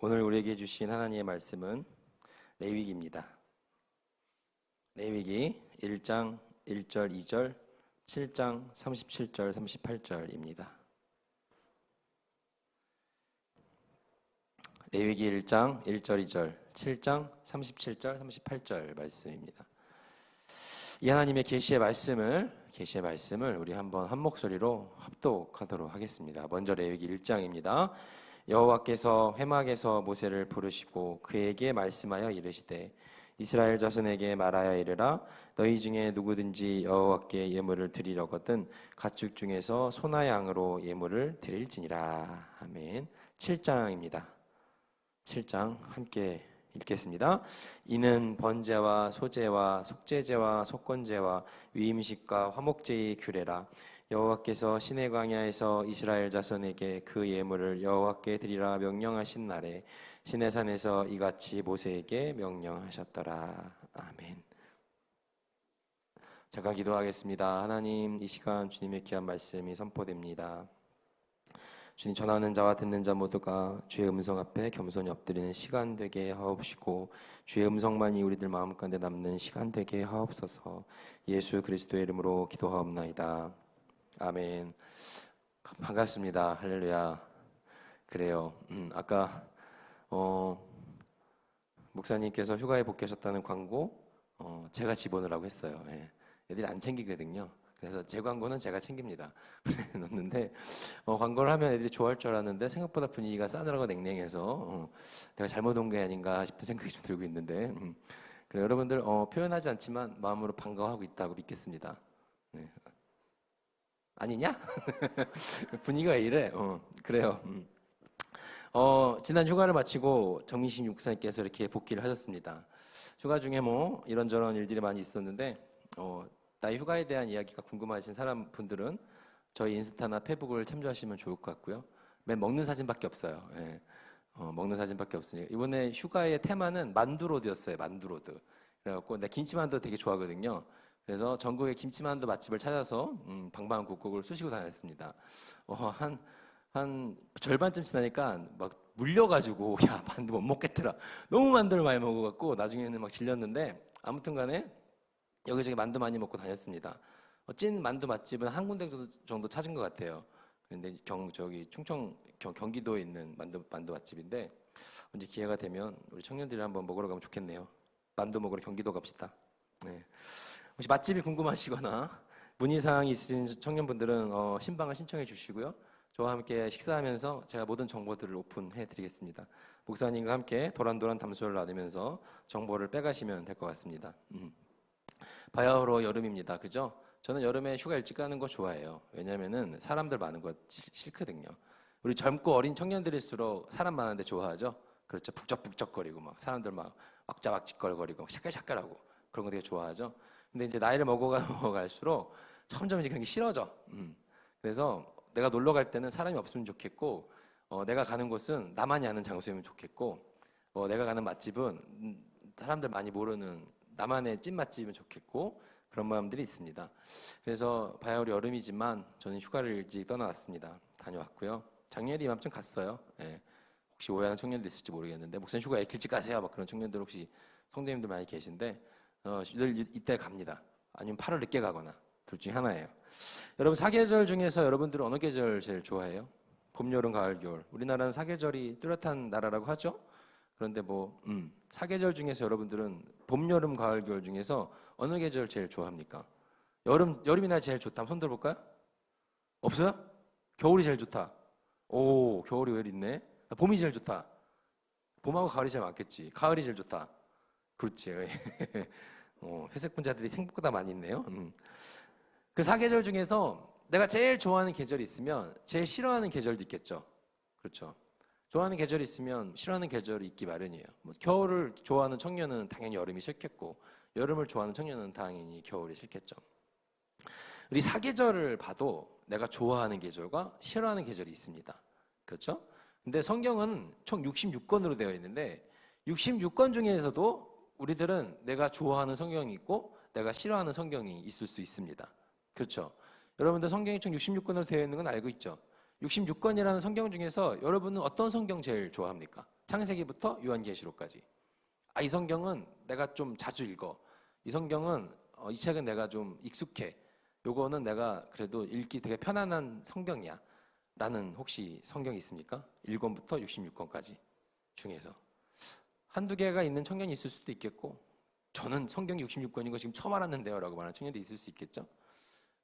오늘 우리에게 주신 하나님의 말씀은 레위기입니다. 레위기 1장 1절 2절 7장 37절 38절입니다. 레위기 1장 1절 2절 7장 37절 38절 말씀입니다. 이 하나님의 계시의 말씀을 우리 한번 한 목소리로 합독하도록 하겠습니다. 먼저 레위기 1장입니다. 여호와께서 회막에서 모세를 부르시고 그에게 말씀하여 이르시되 이스라엘 자손에게 말하여 이르라. 너희 중에 누구든지 여호와께 예물을 드리려거든 가축 중에서 소나 양으로 예물을 드릴지니라. 아멘. 7장입니다. 7장 함께 읽겠습니다. 이는 번제와 소제와 속죄제와 속건제와 위임식과 화목제의 규례라. 여호와께서 시내 광야에서 이스라엘 자손에게 그 예물을 여호와께 드리라 명령하신 날에 시내산에서 이같이 모세에게 명령하셨더라. 아멘. 잠깐 기도하겠습니다. 하나님, 이 시간 주님의 귀한 말씀이 선포됩니다. 주님, 전하는 자와 듣는 자 모두가 주의 음성 앞에 겸손히 엎드리는 시간 되게 하옵시고 주의 음성만이 우리들 마음 가운데 남는 시간 되게 하옵소서. 예수 그리스도의 이름으로 기도하옵나이다. 아멘. 반갑습니다. 할렐루야. 그래요. 아까 목사님께서 휴가에 복귀하셨다는 광고 제가 집어넣으라고 했어요. 예. 애들이 안 챙기거든요. 그래서 제 광고는 제가 챙깁니다. 넣었는데 광고를 하면 애들이 좋아할 줄 알았는데 생각보다 분위기가 싸늘하고 냉랭해서 내가 잘못 온 게 아닌가 싶은 생각이 좀 들고 있는데 그래, 여러분들 표현하지 않지만 마음으로 반가워하고 있다고 믿겠습니다. 네. 아니냐? 분위기가 이래. 그래요. 지난 휴가를 마치고 정민심 육사님께서 이렇게 복귀를 하셨습니다. 휴가 중에 뭐 이런저런 일들이 많이 있었는데 나의 휴가에 대한 이야기가 궁금하신 분들은 저희 인스타나 페북을 참조하시면 좋을 것 같고요. 맨 먹는 사진밖에 없어요. 예. 먹는 사진밖에 없으니까 이번에 휴가의 테마는 만두로드였어요. 만두로드. 그래갖고 내가 김치만두 되게 좋아하거든요. 그래서 전국의 김치만두 맛집을 찾아서 방방곡곡을 쑤시고 다녔습니다. 한 절반쯤 지나니까 막 물려가지고 야 만두 못 먹겠더라. 너무 만두를 많이 먹어갖고 나중에는 막 질렸는데 아무튼간에 여기저기 만두 많이 먹고 다녔습니다. 찐 만두 맛집은 한 군데 정도 찾은 것 같아요. 그런데 충청 경기도에 있는 만두 맛집인데 언제 기회가 되면 우리 청년들이 한번 먹으러 가면 좋겠네요. 만두 먹으러 경기도 갑시다. 네. 혹시 맛집이 궁금하시거나 문의사항이 있으신 청년분들은 신방을 신청해 주시고요. 저와 함께 식사하면서 제가 모든 정보들을 오픈해 드리겠습니다. 목사님과 함께 도란도란 담소를 나누면서 정보를 빼가시면 될 것 같습니다. 바야흐로 여름입니다. 그죠? 저는 여름에 휴가 일찍 가는 거 좋아해요. 왜냐면은 사람들 많은 거 싫거든요. 우리 젊고 어린 청년들일수록 사람 많은데 좋아하죠? 그렇죠. 북적북적거리고 막 사람들 막 왁자왁짓걸거리고 샤깔샤깔하고 그런 거 되게 좋아하죠. 근데 이제 나이를 먹어갈수록 점점 이제 그런 게 싫어져. 그래서 내가 놀러 갈 때는 사람이 없으면 좋겠고, 내가 가는 곳은 나만이 아는 장소이면 좋겠고, 내가 가는 맛집은 사람들 많이 모르는 나만의 찐 맛집이면 좋겠고 그런 마음들이 있습니다. 그래서 바야흐로 여름이지만 저는 휴가를 일찍 떠나왔습니다. 다녀왔고요. 작년에 이맘쯤 갔어요. 예. 혹시 오해하는 청년도 있을지 모르겠는데 목사님 휴가 일찍 가세요. 막 그런 청년들 혹시 성도님들 많이 계신데 늘 이때 갑니다. 아니면 8월 늦게 가거나 둘 중에 하나예요. 여러분 사계절 중에서 여러분들은 어느 계절 제일 좋아해요? 봄, 여름, 가을, 겨울. 우리나라는 사계절이 뚜렷한 나라라고 하죠. 그런데 사계절 중에서 여러분들은 봄, 여름, 가을, 겨울 중에서 어느 계절 제일 좋아합니까? 여름이나 제일 좋다. 손 들어볼까요? 없어요? 겨울이 제일 좋다. 오, 겨울이 왜 있네? 봄이 제일 좋다. 봄하고 가을이 제일 많겠지. 가을이 제일 좋다. 그렇지. 회색 분자들이 생각보다 많이 있네요. 그 사계절 중에서 내가 제일 좋아하는 계절이 있으면 제일 싫어하는 계절도 있겠죠. 그렇죠. 좋아하는 계절이 있으면 싫어하는 계절이 있기 마련이에요. 겨울을 좋아하는 청년은 당연히 여름이 싫겠고 여름을 좋아하는 청년은 당연히 겨울이 싫겠죠. 우리 사계절을 봐도 내가 좋아하는 계절과 싫어하는 계절이 있습니다. 그렇죠? 근데 성경은 총 66권으로 되어 있는데 66권 중에서도 우리들은 내가 좋아하는 성경이 있고 내가 싫어하는 성경이 있을 수 있습니다. 그렇죠? 여러분들 성경이 총 66권으로 되어 있는 건 알고 있죠? 66권이라는 성경 중에서 여러분은 어떤 성경 제일 좋아합니까? 창세기부터 요한계시록까지. 이 성경은 내가 좀 자주 읽어. 이 성경은 이 책은 내가 좀 익숙해. 요거는 내가 그래도 읽기 되게 편안한 성경이야. 라는 혹시 성경이 있습니까? 1권부터 66권까지 중에서. 한두 개가 있는 청년이 있을 수도 있겠고, 저는 성경이 66권인 거 지금 처음 알았는데요 라고 말하는 청년도 있을 수 있겠죠.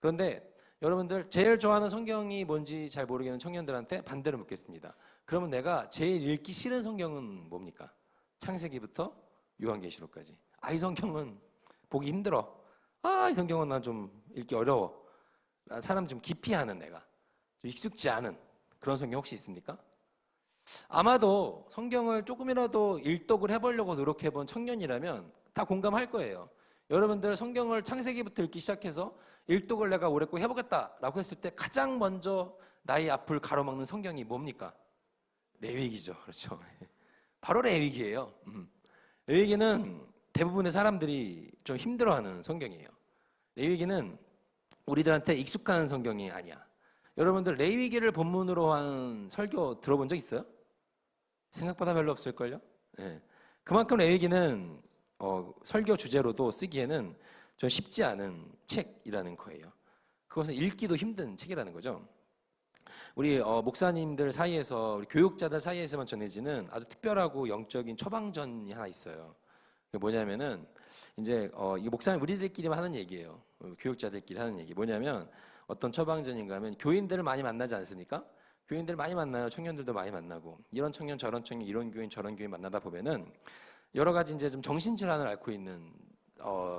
그런데 여러분들 제일 좋아하는 성경이 뭔지 잘 모르겠는 청년들한테 반대로 묻겠습니다. 그러면 내가 제일 읽기 싫은 성경은 뭡니까? 창세기부터 요한계시록까지. 이 성경은 보기 힘들어. 이 성경은 난 좀 읽기 어려워. 사람 좀 기피하는, 내가 좀 익숙지 않은 그런 성경 혹시 있습니까? 아마도 성경을 조금이라도 일독을 해보려고 노력해본 청년이라면 다 공감할 거예요. 여러분들 성경을 창세기부터 읽기 시작해서 일독을 내가 오래 꼭 해보겠다라고 했을 때 가장 먼저 나의 앞을 가로막는 성경이 뭡니까? 레위기죠. 그렇죠. 바로 레위기예요. 레위기는 대부분의 사람들이 좀 힘들어하는 성경이에요. 레위기는 우리들한테 익숙한 성경이 아니야. 여러분들 레위기를 본문으로 한 설교 들어본 적 있어요? 생각보다 별로 없을걸요? 네. 그만큼 레위기는 설교 주제로도 쓰기에는 좀 쉽지 않은 책이라는 거예요. 그것은 읽기도 힘든 책이라는 거죠. 우리 목사님들 사이에서, 우리 교육자들 사이에서만 전해지는 아주 특별하고 영적인 처방전이 하나 있어요. 그게 뭐냐면은 이제 이 목사님 우리들끼리만 하는 얘기예요. 교육자들끼리 하는 얘기. 뭐냐면 어떤 처방전인가 하면 교인들을 많이 만나지 않습니까? 교인들 많이 만나요. 청년들도 많이 만나고, 이런 청년 저런 청년, 이런 교인 저런 교인 만나다 보면은 여러 가지 이제 좀 정신질환을 앓고 있는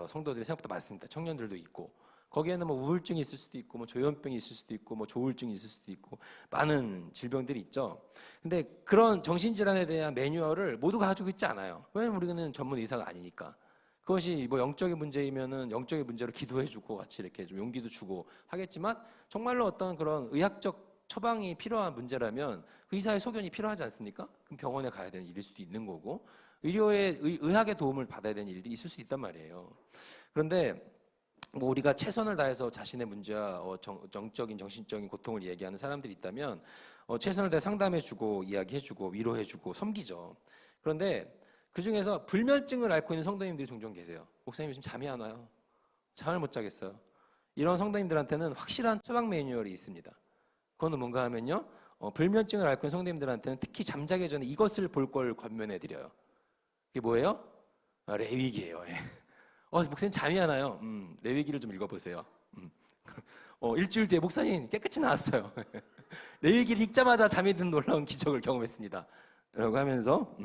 성도들이 생각보다 많습니다. 청년들도 있고, 거기에는 뭐 우울증이 있을 수도 있고, 뭐 조현병이 있을 수도 있고, 뭐 조울증이 있을 수도 있고, 많은 질병들이 있죠. 근데 그런 정신질환에 대한 매뉴얼을 모두 가지고 있지 않아요. 왜냐면 우리는 전문 의사가 아니니까. 그것이 뭐 영적인 문제이면은 영적인 문제로 기도해주고 같이 이렇게 좀 용기도 주고 하겠지만, 정말로 어떤 그런 의학적 처방이 필요한 문제라면 그 의사의 소견이 필요하지 않습니까? 그럼 병원에 가야 되는 일일 수도 있는 거고, 의학의 도움을 받아야 되는 일들이 있을 수 있단 말이에요. 그런데 뭐 우리가 최선을 다해서 자신의 문제와 정적인 정신적인 고통을 얘기하는 사람들이 있다면 최선을 다해 상담해주고 이야기해주고 위로해주고 섬기죠. 그런데 그 중에서 불면증을 앓고 있는 성도님들이 종종 계세요. 목사님 요즘 잠이 안 와요. 잠을 못 자겠어요. 이런 성도님들한테는 확실한 처방 매뉴얼이 있습니다. 그거는 뭔가 하면요, 불면증을 앓고 있는 성도님들한테는 특히 잠자기 전에 이것을 볼 걸 권면해드려요. 그게 뭐예요? 레위기예요. 예. 목사님 잠이 안 와요. 레위기를 좀 읽어보세요. 일주일 뒤에 목사님 깨끗이 나왔어요. 레위기를 읽자마자 잠이 드는 놀라운 기적을 경험했습니다. 라고 하면서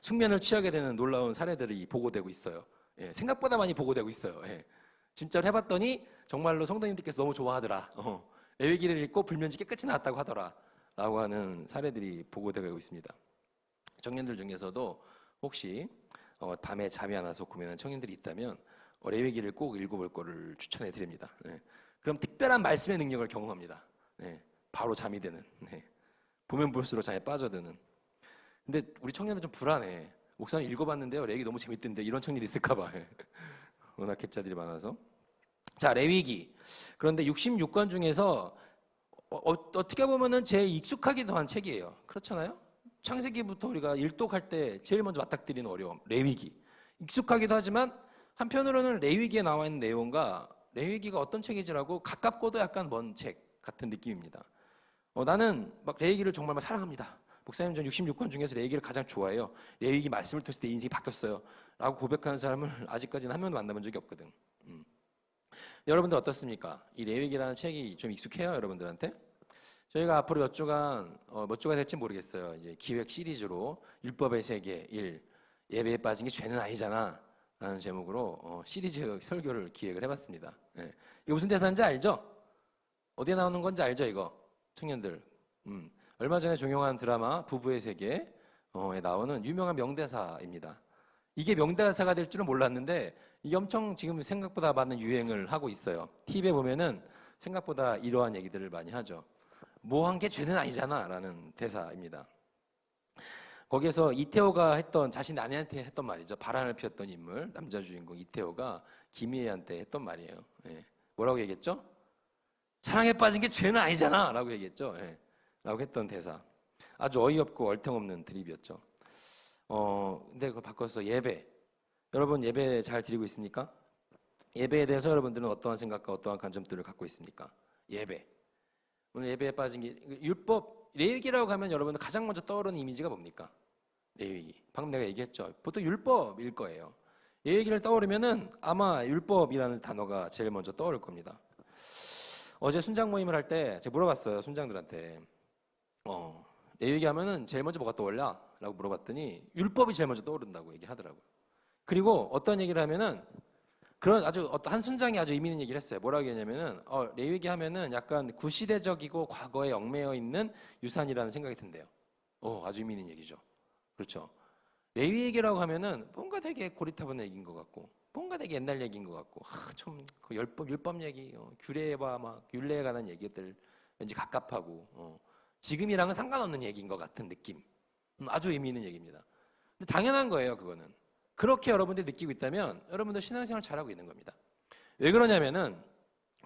숙면을 취하게 되는 놀라운 사례들이 보고되고 있어요. 예, 생각보다 많이 보고되고 있어요. 예. 진짜로 해봤더니 정말로 성도님들께서 너무 좋아하더라. 레위기를 읽고 불면증 깨끗이 나았다고 하더라. 라고 하는 사례들이 보고되고 있습니다. 청년들 중에서도 혹시 밤에 잠이 안 와서 고민하는 청년들이 있다면 레위기를 꼭 읽어볼 거를 추천해 드립니다. 네. 그럼 특별한 말씀의 능력을 경험합니다. 네. 바로 잠이 드는. 네. 보면 볼수록 잠에 빠져드는. 근데 우리 청년들 좀 불안해. 목사님 읽어봤는데요, 레위기 너무 재밌던데, 이런 청년이 있을까 봐. 워낙 개짜들이 많아서. 자, 레위기. 그런데 66권 중에서 어떻게 보면은 제일 익숙하기도 한 책이에요. 그렇잖아요? 창세기부터 우리가 일독할 때 제일 먼저 맞닥뜨리는 어려움, 레위기. 익숙하기도 하지만 한편으로는 레위기에 나와 있는 내용과 레위기가 어떤 책이지라고 가깝고도 약간 먼 책 같은 느낌입니다. 나는 막 레위기를 정말 막 사랑합니다. 목사님, 전 66권 중에서 레위기를 가장 좋아해요. 레위기 말씀을 통해서 내 인생이 바뀌었어요. 라고 고백하는 사람을 아직까지는 한 명도 만나본 적이 없거든. 여러분들 어떻습니까? 이 레위기라는 책이 좀 익숙해요, 여러분들한테? 저희가 앞으로 몇 주간 될지 모르겠어요. 이제 기획 시리즈로 율법의 세계 1, 예배에 빠진 게 죄는 아니잖아 라는 제목으로 시리즈 설교를 기획을 해봤습니다. 네. 이게 무슨 대사인지 알죠? 어디에 나오는 건지 알죠, 이거? 청년들. 얼마 전에 종영한 드라마 부부의 세계에 나오는 유명한 명대사입니다. 이게 명대사가 될 줄은 몰랐는데 이게 엄청 지금 생각보다 많은 유행을 하고 있어요. TV에 보면은 생각보다 이러한 얘기들을 많이 하죠. 뭐 한 게 죄는 아니잖아 라는 대사입니다. 거기에서 이태호가 자신 아내한테 했던 말이죠. 바람을 피웠던 인물, 남자 주인공 이태호가 김희애한테 했던 말이에요. 예. 뭐라고 얘기했죠? 사랑에 빠진 게 죄는 아니잖아 라고 얘기했죠. 예. 라고 했던 대사. 아주 어이없고 얼탱없는 드립이었죠. 근데 그걸 바꿔서 예배. 여러분 예배 잘 드리고 있습니까? 예배에 대해서 여러분들은 어떠한 생각과 어떠한 관점들을 갖고 있습니까? 예배. 오늘 예배에 빠진 게 율법, 레위기라고 하면 여러분들 가장 먼저 떠오르는 이미지가 뭡니까? 레위기. 방금 내가 얘기했죠. 보통 율법일 거예요. 레위기를 떠오르면은 아마 율법이라는 단어가 제일 먼저 떠오를 겁니다. 어제 순장 모임을 할 때 제가 물어봤어요. 순장들한테. 레위기 하면은 제일 먼저 뭐가 떠올라? 라고 물어봤더니 율법이 제일 먼저 떠오른다고 얘기하더라고요. 그리고 어떤 얘기를 하면은 그런 아주 한 순장이 아주 의미 있는 얘기를 했어요. 뭐라고 했냐면은 레위기 하면은 약간 구시대적이고 과거에 얽매여 있는 유산이라는 생각이 든대요. 아주 의미 있는 얘기죠. 그렇죠. 레위기라고 하면은 뭔가 되게 고리타분 얘기인 것 같고, 뭔가 되게 옛날 얘기인 것 같고, 좀 그 율법 얘기, 규례와 막 율례에 관한 얘기들 왠지 갑갑하고, 지금이랑은 상관없는 얘기인 것 같은 느낌. 아주 의미 있는 얘기입니다. 근데 당연한 거예요, 그거는. 그렇게 여러분들이 느끼고 있다면 여러분들 신앙생활 잘하고 있는 겁니다. 왜 그러냐면은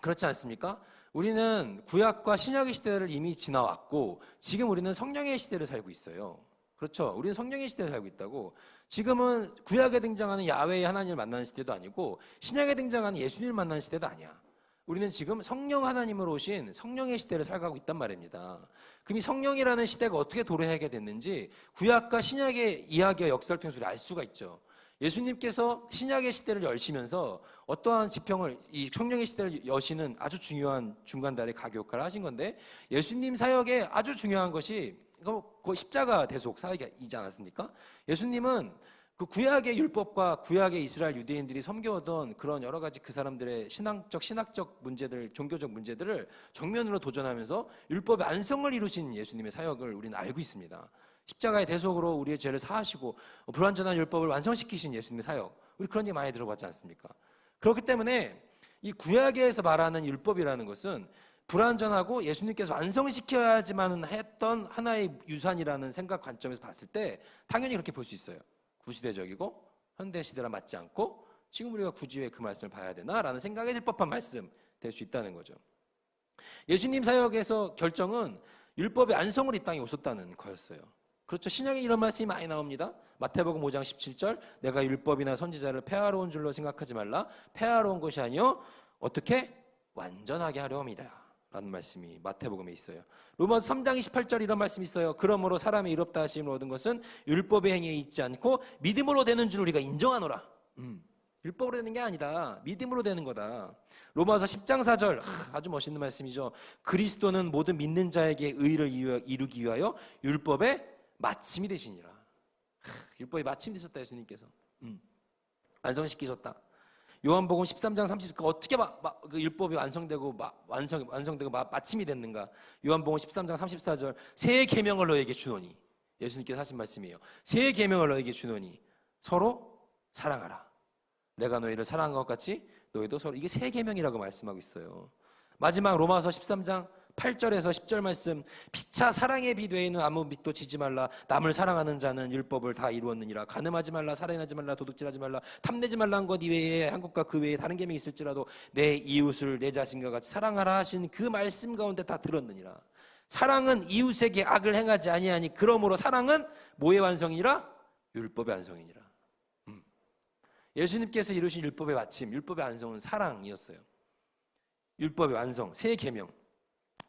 그렇지 않습니까? 우리는 구약과 신약의 시대를 이미 지나왔고 지금 우리는 성령의 시대를 살고 있어요. 그렇죠? 우리는 성령의 시대를 살고 있다고. 지금은 구약에 등장하는 야훼의 하나님을 만나는 시대도 아니고 신약에 등장하는 예수님을 만나는 시대도 아니야. 우리는 지금 성령 하나님으로 오신 성령의 시대를 살아가고 있단 말입니다. 그럼 이 성령이라는 시대가 어떻게 도래하게 됐는지 구약과 신약의 이야기와 역사를 통해서 우리 알 수가 있죠. 예수님께서 신약의 시대를 여시면서 어떠한 지평을 이 성령의 시대를 여시는 아주 중요한 중간다리 가교 역할을 하신 건데 예수님 사역에 아주 중요한 것이 그 십자가 대속 사역이지 않았습니까? 예수님은 그 구약의 율법과 구약의 이스라엘 유대인들이 섬겨오던 그런 여러 가지 그 사람들의 신학적 문제들, 종교적 문제들을 정면으로 도전하면서 율법의 완성을 이루신 예수님의 사역을 우리는 알고 있습니다. 십자가의 대속으로 우리의 죄를 사하시고 불완전한 율법을 완성시키신 예수님의 사역, 우리 그런 얘기 많이 들어봤지 않습니까? 그렇기 때문에 이 구약에서 말하는 율법이라는 것은 불완전하고 예수님께서 완성시켜야지만 했던 하나의 유산이라는 생각 관점에서 봤을 때 당연히 그렇게 볼 수 있어요. 구시대적이고 현대시대랑 맞지 않고 지금 우리가 굳이 왜 그 말씀을 봐야 되나라는 생각이 들 법한 말씀 될 수 있다는 거죠. 예수님 사역에서 결정은 율법의 완성을 이 땅에 오셨다는 거였어요. 그렇죠. 신약에 이런 말씀이 많이 나옵니다. 마태복음 5장 17절 내가 율법이나 선지자를 폐하러 온 줄로 생각하지 말라. 폐하러 온 것이 아니요 어떻게 완전하게 하려 함이라 라는 말씀이 마태복음에 있어요. 로마서 3장 28절 이런 말씀이 있어요. 그러므로 사람의 의롭다 하심을 얻은 것은 율법의 행위에 있지 않고 믿음으로 되는 줄 우리가 인정하노라. 율법으로 되는 게 아니다. 믿음으로 되는 거다. 로마서 10장 4절 아주 멋있는 말씀이죠. 그리스도는 모든 믿는 자에게 의를 이루기 위하여 율법의 마침이 되시니라. 율법이 마침이 되셨다 예수님께서. 완성시키셨다. 요한복음 13장 30절 어떻게 그 율법이 완성되고 완성되고 마침이 됐는가? 요한복음 13장 34절 새 계명을 너에게 주노니 예수님께서 하신 말씀이에요. 새 계명을 너에게 주노니 서로 사랑하라. 내가 너희를 사랑한 것 같이 너희도 서로 이게 새 계명이라고 말씀하고 있어요. 마지막 로마서 13장 8절에서 10절 말씀 피차 사랑의 빛 외에는 아무 빛도 지지 말라. 남을 사랑하는 자는 율법을 다 이루었느니라. 간음하지 말라. 살인하지 말라. 도둑질하지 말라. 탐내지 말라는 것 이외에 한국과 그 외에 다른 계명이 있을지라도 내 이웃을 내 자신과 같이 사랑하라 하신 그 말씀 가운데 다 들었느니라. 사랑은 이웃에게 악을 행하지 아니하니 그러므로 사랑은 뭐의 완성이니라? 율법의 완성이니라. 예수님께서 이루신 율법의 마침, 율법의 완성은 사랑이었어요. 율법의 완성, 새 계명.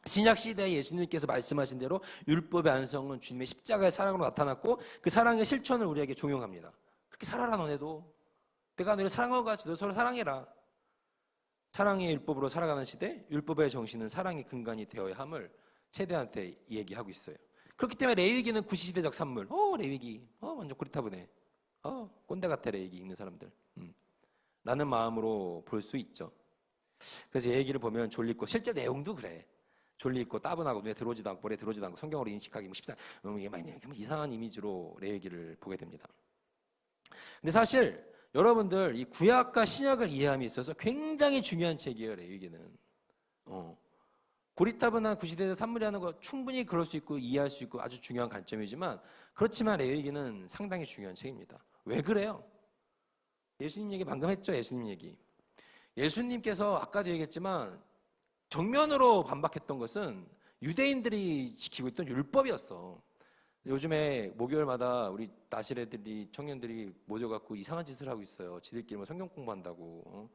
신약 시대에 예수님께서 말씀하신 대로 율법의 완성은 주님의 십자가의 사랑으로 나타났고 그 사랑의 실천을 우리에게 종용합니다. 그렇게 살아라 너네도. 내가 너를 사랑하고 같이 너 서로 사랑해라. 사랑의 율법으로 살아가는 시대, 율법의 정신은 사랑의 근간이 되어야 함을 세대한테 얘기하고 있어요. 그렇기 때문에 레위기는 구시대적 산물. 레위기. 완전 고리타분해. 꼰대 같아 레위기 읽는 사람들. 라는 마음으로 볼 수 있죠. 그래서 얘기를 보면 졸리고 실제 내용도 그래. 졸리고 따분하고 눈에 들어오지도 않고 머리에 들어오지도 않고 성경으로 인식하기 이게 많이 이상한 이미지로 레위기를 보게 됩니다. 근데 사실 여러분들 이 구약과 신약을 이해함에 있어서 굉장히 중요한 책이에요. 레위기는. 고리타분한 구시대적 산물이라는 거 충분히 그럴 수 있고 이해할 수 있고 아주 중요한 관점이지만 그렇지만 레위기는 상당히 중요한 책입니다. 왜 그래요? 예수님 얘기 방금 했죠. 예수님 얘기. 예수님께서 아까도 얘기했지만 정면으로 반박했던 것은 유대인들이 지키고 있던 율법이었어. 요즘에 목요일마다 우리 나실 애들이 청년들이 모여갖고 이상한 짓을 하고 있어요. 지들끼리 뭐 성경 공부한다고.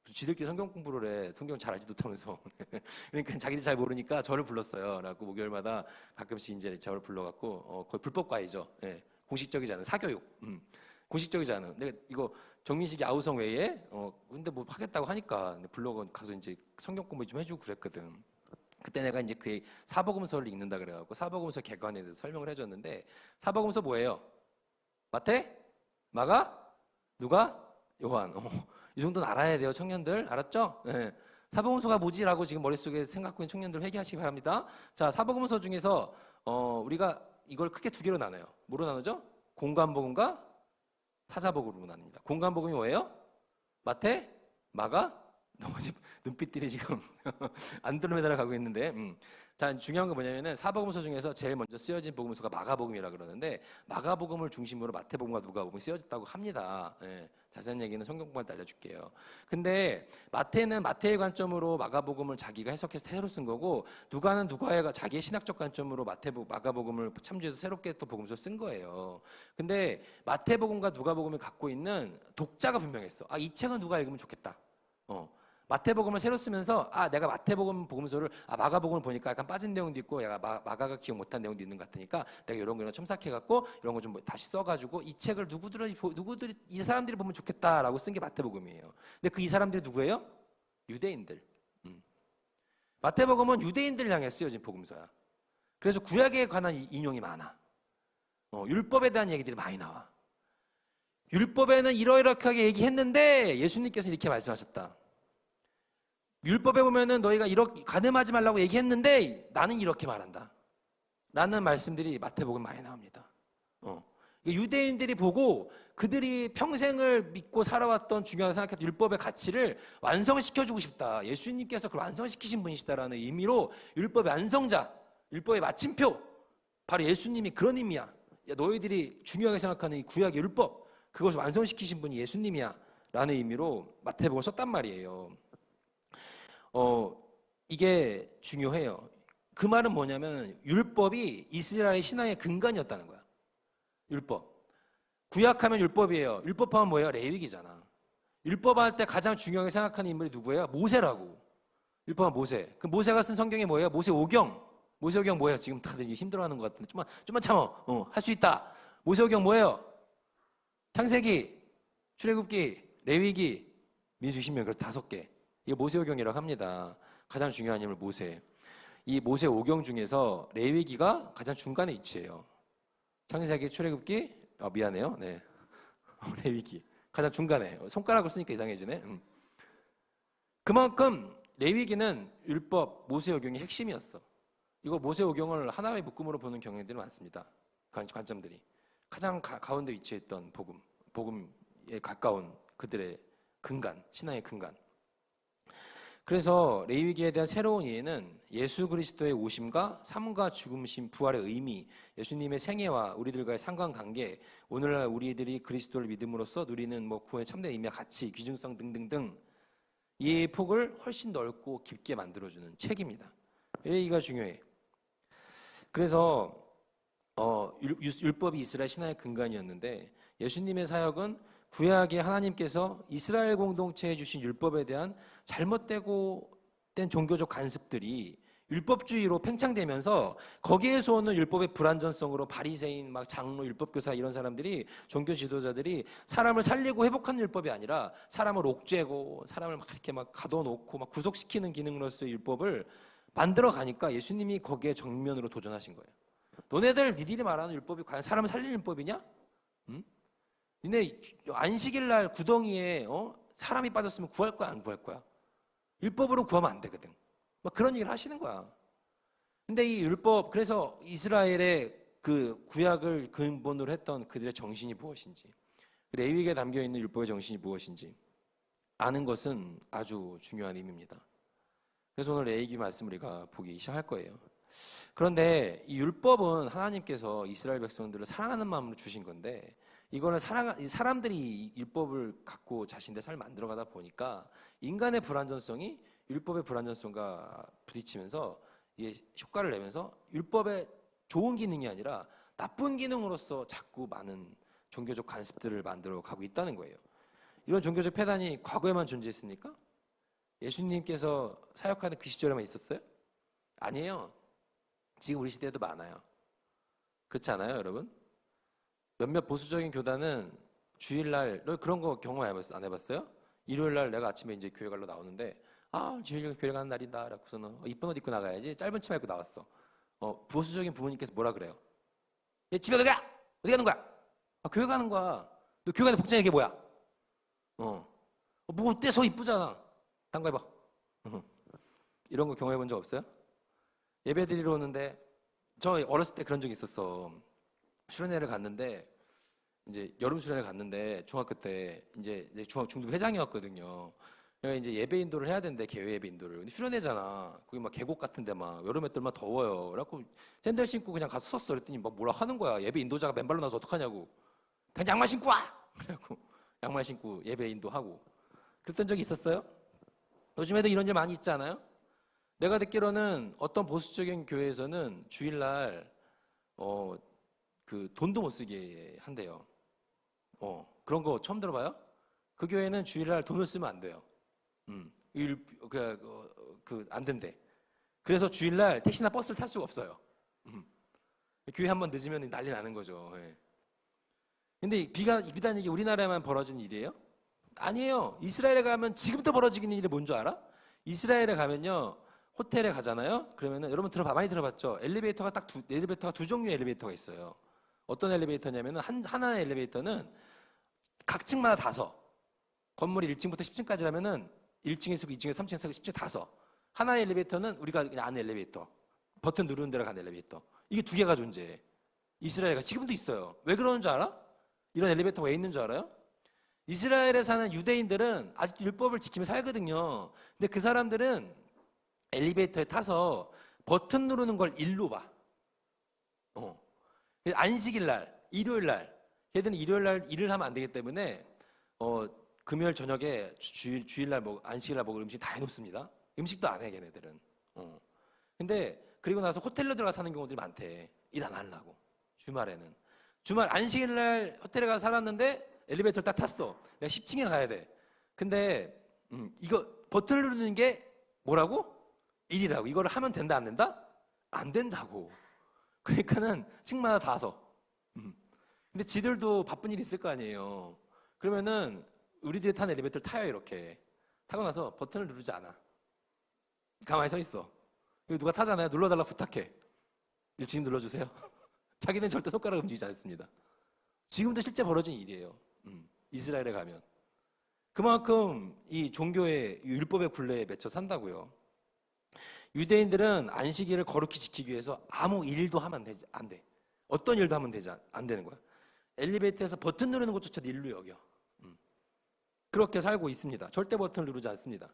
무슨 지들끼리 성경 공부를 해. 성경 잘 알지도 못하면서. 그러니까 자기들 잘 모르니까 저를 불렀어요. 그래갖고 목요일마다 가끔씩 이제 저를 불러갖고 거의 불법 과외죠. 예. 공식적이지 않은 사교육. 공식적이지 않은. 내가 이거 정민식이 아우성 외에 근데 뭐 하겠다고 하니까 불러 가서 이제 성경 공부 좀 해주고 그랬거든. 그때 내가 이제 그 사복음서를 읽는다 그래갖고 사복음서 개관에 대해서 설명을 해줬는데 사복음서 뭐예요? 마태? 마가? 누가? 요한. 이 정도는 알아야 돼요, 청년들. 알았죠? 네. 사복음서가 뭐지라고 지금 머릿속에 생각하고 있는 청년들 회개하시기 바랍니다. 자, 사복음서 중에서 우리가 이걸 크게 두 개로 나눠요. 뭐로 나누죠? 공관복음과 사자복음으로 나눕니다. 공관복음이 뭐예요? 마태? 마가? 눈빛들이 지금 안드로메다로 가고 있는데 자, 중요한 건 뭐냐면은 사복음서 중에서 제일 먼저 쓰여진 복음서가 마가복음이라 그러는데 마가복음을 중심으로 마태복음과 누가복음이 쓰여졌다고 합니다. 예, 자세한 얘기는 성경 공부할 때 알려줄게요. 근데 마태는 마태의 관점으로 마가복음을 자기가 해석해서 새로 쓴 거고 누가는 누가의 자기의 신학적 관점으로 마가복음을 참조해서 새롭게 또 복음서 쓴 거예요. 근데 마태복음과 누가복음이 갖고 있는 독자가 분명했어. 이 책은 누가 읽으면 좋겠다. 마태복음을 새로 쓰면서 내가 마태복음 복음서를 마가복음을 보니까 약간 빠진 내용도 있고 내가 마가가 기억 못한 내용도 있는 것 같으니까 내가 이런 거 첨삭해갖고 이런 거 좀 다시 써가지고 이 책을 누구들이 이 사람들이 보면 좋겠다라고 쓴 게 마태복음이에요. 근데 그 이 사람들이 누구예요? 유대인들. 마태복음은 유대인들 향해 쓰여진 복음서야. 그래서 구약에 관한 인용이 많아. 율법에 대한 얘기들이 많이 나와. 율법에는 이러이러하게 얘기했는데 예수님께서 이렇게 말씀하셨다. 율법에 보면은 너희가 이렇게 간음하지 말라고 얘기했는데 나는 이렇게 말한다. 라는 말씀들이 마태복음 많이 나옵니다. 유대인들이 보고 그들이 평생을 믿고 살아왔던 중요하게 생각했던 율법의 가치를 완성시켜주고 싶다. 예수님께서 그걸 완성시키신 분이시다라는 의미로 율법의 완성자, 율법의 마침표, 바로 예수님이 그런 의미야. 너희들이 중요하게 생각하는 이 구약의 율법, 그것을 완성시키신 분이 예수님이야. 라는 의미로 마태복음을 썼단 말이에요. 이게 중요해요. 그 말은 뭐냐면 율법이 이스라엘 신앙의 근간이었다는 거야. 율법. 구약하면 율법이에요. 율법하면 뭐예요? 레위기잖아. 율법할 때 가장 중요하게 생각하는 인물이 누구예요? 모세라고. 율법은 모세. 그 모세가 쓴 성경이 뭐예요? 모세오경. 모세오경 뭐예요? 지금 다들 힘들어하는 것 같은데 좀만 참어. 할 수 있다. 모세오경 뭐예요? 창세기, 출애굽기, 레위기, 민수기, 신명기, 그 5개. 이게 모세오경이라고 합니다. 가장 중요한 인물 모세. 이 모세오경 중에서 레위기가 가장 중간에 위치해요. 창세기, 출애굽기, 미안해요. 네. 레위기 가장 중간에. 손가락을 쓰니까 이상해지네. 그만큼 레위기는 율법, 모세오경의 핵심이었어. 이거 모세오경을 하나의 묶음으로 보는 경향들이 많습니다. 관점들이. 가장 가운데 위치했던 복음에 가까운 그들의 근간, 신앙의 근간. 그래서 레위기에 대한 새로운 이해는 예수 그리스도의 오심과 삶과 죽음신 부활의 의미, 예수님의 생애와 우리들과의 상관관계, 오늘날 우리들이 그리스도를 믿음으로써 누리는 구원의 참된 의미와 가치, 귀중성 등등등 이 폭을 훨씬 넓고 깊게 만들어주는 책입니다. 레위기가 중요해. 그래서 율법이 이스라엘 신앙의 근간이었는데 예수님의 사역은 구약에 하나님께서 이스라엘 공동체에 주신 율법에 대한 잘못되고 된 종교적 관습들이 율법주의로 팽창되면서 거기에서 오는 율법의 불완전성으로 바리새인, 장로, 율법교사 이런 사람들이 종교 지도자들이 사람을 살리고 회복하는 율법이 아니라 사람을 옥죄고 사람을 이렇게 가둬놓고 구속시키는 기능으로서의 율법을 만들어 가니까 예수님이 거기에 정면으로 도전하신 거예요. 니들이 말하는 율법이 과연 사람을 살리는 율법이냐? 응? 니네 안식일 날 구덩이에 사람이 빠졌으면 구할 거야, 안 구할 거야? 율법으로 구하면 안 되거든. 그런 얘기를 하시는 거야. 근데 이 율법, 그래서 이스라엘의 그 구약을 근본으로 했던 그들의 정신이 무엇인지, 레위기에 담겨 있는 율법의 정신이 무엇인지 아는 것은 아주 중요한 의미입니다. 그래서 오늘 레위기 말씀을 우리가 보기 시작할 거예요. 그런데 이 율법은 하나님께서 이스라엘 백성들을 사랑하는 마음으로 주신 건데 이거는 사람들이 율법을 갖고 자신들의 삶을 만들어가다 보니까 인간의 불완전성이 율법의 불완전성과 부딪히면서 이게 효과를 내면서 율법의 좋은 기능이 아니라 나쁜 기능으로서 자꾸 많은 종교적 관습들을 만들어 가고 있다는 거예요. 이런 종교적 폐단이 과거에만 존재했습니까? 예수님께서 사역하는 그 시절에만 있었어요? 아니에요. 지금 우리 시대에도 많아요. 그렇지 않아요, 여러분? 몇몇 보수적인 교단은 주일날, 너 그런 거 경험 안 해봤어요? 일요일날 내가 아침에 이제 교회 가러 나오는데, 주일 교회 가는 날이다. 라고서는 이쁜 옷 입고 나가야지. 짧은 치마 입고 나왔어. 보수적인 부모님께서 뭐라 그래요? 얘 집에 어디 가? 어디 가는 거야? 교회 가는 거야. 너 교회 가는 복장 이게 뭐야? 뭐 어때서 이쁘잖아. 딴 거 해봐. 이런 거 경험해 본 적 없어요? 예배 드리러 오는데, 저 어렸을 때 그런 적이 있었어. 수련회를 갔는데, 이제 여름 수련회 갔는데, 중학교 때, 이제 중등 회장이었거든요. 그러니까 이제 예배 인도를 해야 되는데, 개회 예배 인도를. 근데 수련회잖아. 거기 막 계곡 같은데 막, 여름에 또 얼마나 더워요. 그래갖고, 샌들 신고 그냥 가서 섰어. 그랬더니 막 뭐라 하는 거야. 예배 인도자가 맨발로 나서 어떡하냐고. 그냥 양말 신고 와! 그래갖고, 양말 신고 예배 인도하고. 그랬던 적이 있었어요? 요즘에도 이런 일 많이 있지 않아요? 내가 듣기로는 어떤 보수적인 교회에서는 주일날 그 돈도 못 쓰게 한대요. 그런 거 처음 들어봐요? 그 교회는 주일날 돈을 쓰면 안 돼요. 안 된대. 그래서 주일날 택시나 버스를 탈 수가 없어요. 교회 한번 늦으면 난리 나는 거죠. 예. 근데 비단 이게 우리나라에만 벌어지는 일이에요? 아니에요. 이스라엘에 가면 지금도 벌어지는 일이 뭔 줄 알아? 이스라엘에 가면요. 호텔에 가잖아요. 그러면은 여러분 많이 들어봤죠? 엘리베이터가 두 종류의 엘리베이터가 있어요. 어떤 엘리베이터냐면은 하나의 엘리베이터는 각 층마다 다 서. 건물이 1층부터 10층까지라면은 1층에 서고 2층에 3층에 서고 10층에 다 서. 하나의 엘리베이터는 우리가 그냥 아는 엘리베이터. 버튼 누르는 데로 가는 엘리베이터. 이게 두 개가 존재해. 이스라엘가 지금도 있어요. 왜 그러는 줄 알아? 이런 엘리베이터가 왜 있는 줄 알아요? 이스라엘에 사는 유대인들은 아직도 율법을 지키며 살거든요. 근데 그 사람들은 엘리베이터에 타서 버튼 누르는 걸 일로 봐. 안식일 날, 일요일 날, 걔들은 일요일 날 일을 하면 안 되기 때문에 금요일 저녁에 주일 날 안식일 날 먹을 음식 다 해놓습니다. 음식도 안 해, 걔네들은. 근데 그리고 나서 호텔로 들어가 사는 경우들이 많대. 일 안 하려고. 주말에는. 주말 안식일 날 호텔에 가서 살았는데 엘리베이터를 딱 탔어. 내가 10층에 가야 돼. 근데 이거 버튼을 누르는 게 뭐라고? 일이라고. 이거를 하면 된다 안 된다? 안 된다고. 그러니까는 층마다 다 서. 근데 지들도 바쁜 일이 있을 거 아니에요. 그러면은 우리들이 탄 엘리베이터를 타요. 이렇게 타고 나서 버튼을 누르지 않아. 가만히 서 있어. 그리고 누가 타잖아요. 눌러달라고 부탁해. 1층 눌러주세요. 자기는 절대 손가락 움직이지 않습니다. 지금도 실제 벌어진 일이에요. 이스라엘에 가면. 그만큼 이 종교의 율법의 굴레에 맺혀 산다고요. 유대인들은 안식일을 거룩히 지키기 위해서 아무 일도 하면 안 돼. 어떤 일도 하면 안 되는 거야. 엘리베이터에서 버튼 누르는 것조차도 일로 여겨. 그렇게 살고 있습니다. 절대 버튼을 누르지 않습니다.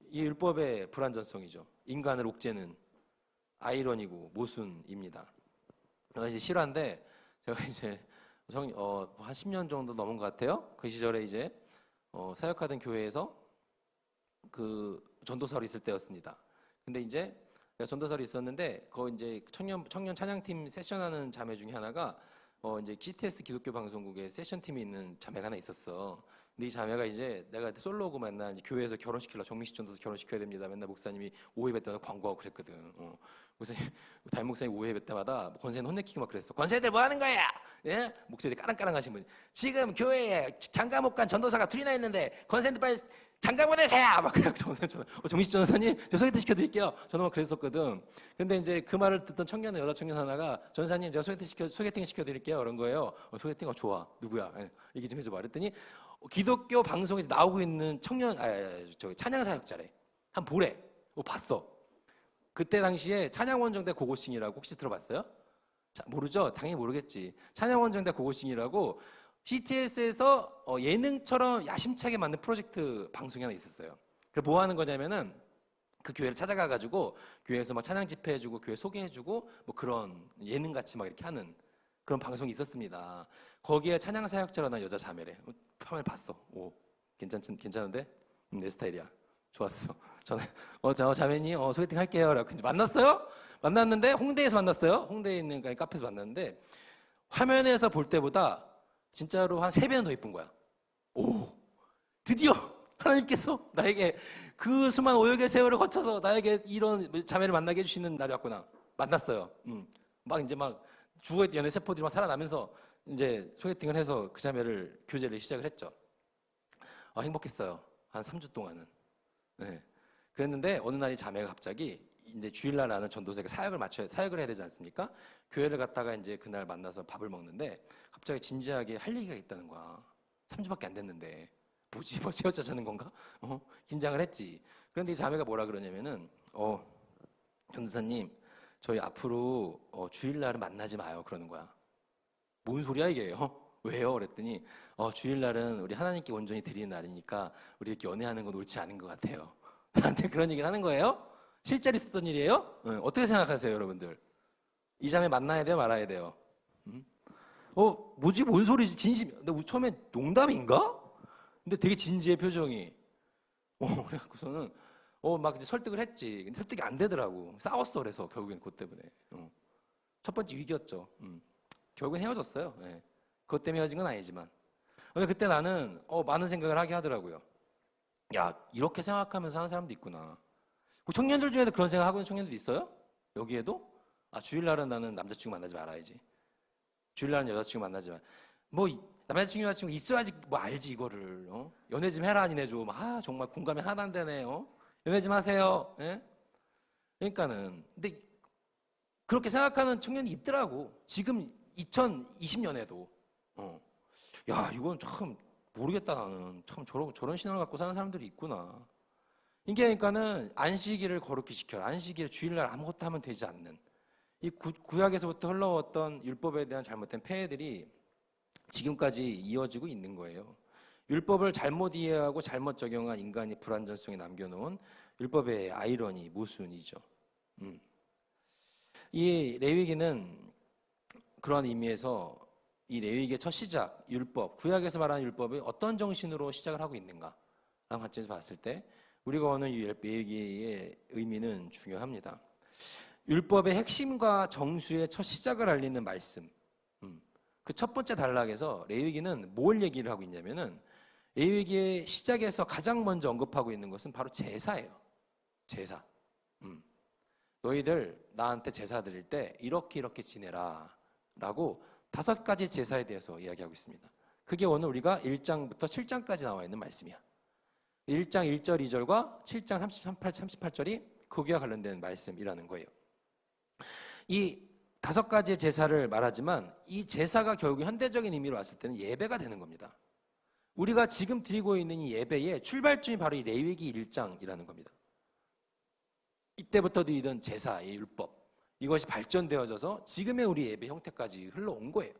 이 율법의 불완전성이죠. 인간을 옥죄는 아이러니고 모순입니다. 저는 이제 실화인데 제가 이제 한 10년 정도 넘은 것 같아요. 그 시절에 이제 사역하던 교회에서 그 전도사로 있을 때였습니다. 근데 이제 내가 전도사로 있었는데 그 이제 청년 찬양팀 세션하는 자매 중에 하나가 이제 GTS 기독교 방송국에 세션 팀이 있는 자매가 하나 있었어. 근데 이 자매가 이제 내가 솔로고 맨날 이제 교회에서 결혼시키려 정미식 전도사 결혼시켜야 됩니다. 맨날 목사님이 오해할 때마다 광고하고 그랬거든. 그래서 담임 목사님 오해할 때마다 권사님 혼내키고 막 그랬어. 권사님들 뭐 하는 거야? 예? 목소리 까랑까랑하신 분. 지금 교회에 장가 못 간 전도사가 둘이나 있는데 권사님들 빨리 장가 보내세요! 막 그래가지고 정미식 전도사님 저 소개팅 시켜드릴게요. 저는 막 그랬었거든. 근데 이제 그 말을 듣던 여자 청년 하나가 전사님 제가 소개팅 시켜드릴게요. 그런 거예요. 소개팅 좋아. 누구야? 예, 얘기 좀 해줘봐. 그랬더니 기독교 방송에서 나오고 있는 찬양 사역자래. 한 보래. 봤어. 그때 당시에 찬양원정대 고고싱이라고 혹시 들어봤어요? 모르죠? 당연히 모르겠지. 찬양원정대 고고싱이라고 CTS에서 예능처럼 야심차게 만든 프로젝트 방송이 하나 있었어요. 그래서 뭐 하는 거냐면은 그 교회를 찾아가가지고 교회에서 막 찬양 집회해주고 교회 소개해주고 뭐 그런 예능같이 막 이렇게 하는 그런 방송이 있었습니다. 거기에 찬양 사역자라는 여자 자매래. 화면 봤어. 오, 괜찮은데? 내 스타일이야. 좋았어. 전에 자매님 소개팅 할게요. 라고 이제 만났어요? 만났는데 홍대에서 만났어요. 홍대에 있는 카페에서 만났는데 화면에서 볼 때보다 진짜로 한 3배는 더 이쁜 거야. 오, 드디어 하나님께서 나에게 그 수많은 오역의 세월을 거쳐서 나에게 이런 자매를 만나게 해주시는 날이 왔구나. 만났어요. 막 이제 막 죽어있던 연애 세포들이 막 살아나면서 이제 소개팅을 해서 그 자매를 교제를 시작을 했죠. 행복했어요. 한 3주 동안은. 네. 그랬는데 어느 날이 자매가 갑자기 이제 주일날 나는 전도사에게 사역을 해야 되지 않습니까? 교회를 갔다가 이제 그날 만나서 밥을 먹는데 갑자기 진지하게 할 얘기가 있다는 거야. 3주밖에 안 됐는데 뭐지? 뭐 헤어지자는 건가? 긴장을 했지. 그런데 이 자매가 뭐라 그러냐면은 전도사님 저희 앞으로 주일날은 만나지 마요 그러는 거야. 뭔 소리야 이게? 왜요? 그랬더니 주일날은 우리 하나님께 온전히 드리는 날이니까 우리 이렇게 연애하는 건 옳지 않은 것 같아요. 나한테 그런 얘기를 하는 거예요? 실제로 있었던 일이에요? 어떻게 생각하세요 여러분들? 이 자매 만나야 돼요 말아야 돼요? 뭐지 뭔 소리지 진심. 근데 처음에 농담인가? 근데 되게 진지해 표정이. 그래갖고서는 막 이제 설득을 했지. 근데 설득이 안 되더라고. 싸웠어 그래서 결국엔 그것 때문에. 첫 번째 위기였죠. 결국엔 헤어졌어요. 네. 그것 때문에 헤어진 건 아니지만. 근데 그때 나는 많은 생각을 하게 하더라고요. 야 이렇게 생각하면서 하는 사람도 있구나. 청년들 중에도 그런 생각하고 있는 청년들 있어요? 여기에도? 주일날은 나는 남자친구 만나지 말아야지. 주일날은 여자친구 만나지 마. 뭐 남자친구 여자친구 있어야지 뭐 알지 이거를. 연애 좀 해라 니네 좀. 정말 공감이 하나도 안 되네. 연애 좀 하세요. 예? 그러니까는 근데 그렇게 생각하는 청년이 있더라고. 지금 2020년에도. 야 이건 참 모르겠다 나는. 참 저런 신앙을 갖고 사는 사람들이 있구나. 이게 그러니까는 안식일을 거룩히 지켜라. 안식일 주일날 아무것도 하면 되지 않는 이 구약에서부터 흘러왔던 율법에 대한 잘못된 폐해들이 지금까지 이어지고 있는 거예요. 율법을 잘못 이해하고 잘못 적용한 인간의 불완전성에 남겨놓은 율법의 아이러니, 모순이죠. 이 레위기는 그런 의미에서 이 레위기의 첫 시작, 율법, 구약에서 말하는 율법이 어떤 정신으로 시작을 하고 있는가 라는 관점에서 봤을 때 우리가 오늘 이 레위기의 의미는 중요합니다. 율법의 핵심과 정수의 첫 시작을 알리는 말씀. 그 첫 번째 단락에서 레위기는 뭘 얘기를 하고 있냐면은 레위기의 시작에서 가장 먼저 언급하고 있는 것은 바로 제사예요. 제사. 너희들 나한테 제사 드릴 때 이렇게 지내라 라고 5가지 제사에 대해서 이야기하고 있습니다. 그게 오늘 우리가 1장부터 7장까지 나와 있는 말씀이야. 1장 1절 2절과 7장 38절이 거기와 관련된 말씀이라는 거예요. 이 5가지의 제사를 말하지만 이 제사가 결국 현대적인 의미로 왔을 때는 예배가 되는 겁니다. 우리가 지금 드리고 있는 이 예배의 출발점이 바로 이 레위기 1장이라는 겁니다. 이때부터 드리던 제사의 율법, 이것이 발전되어져서 지금의 우리 예배 형태까지 흘러온 거예요.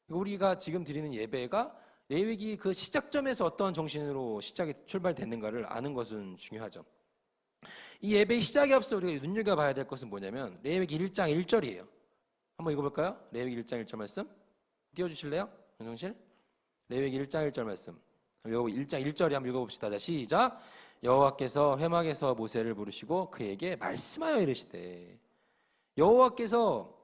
우리가 지금 드리는 예배가 레위기 그 시작점에서 어떤 정신으로 시작이 출발됐는가를 아는 것은 중요하죠. 이 예배의 시작에 앞서 우리가 눈여겨봐야 될 것은 뭐냐면 레위기 1장 1절이에요. 한번 읽어볼까요? 레위기 1장 1절 말씀 띄워주실래요? 윤성실? 레위기 1장 1절 말씀 1장 1절에 한번 읽어봅시다. 자, 시작. 여호와께서 회막에서 모세를 부르시고 그에게 말씀하여 이르시되. 여호와께서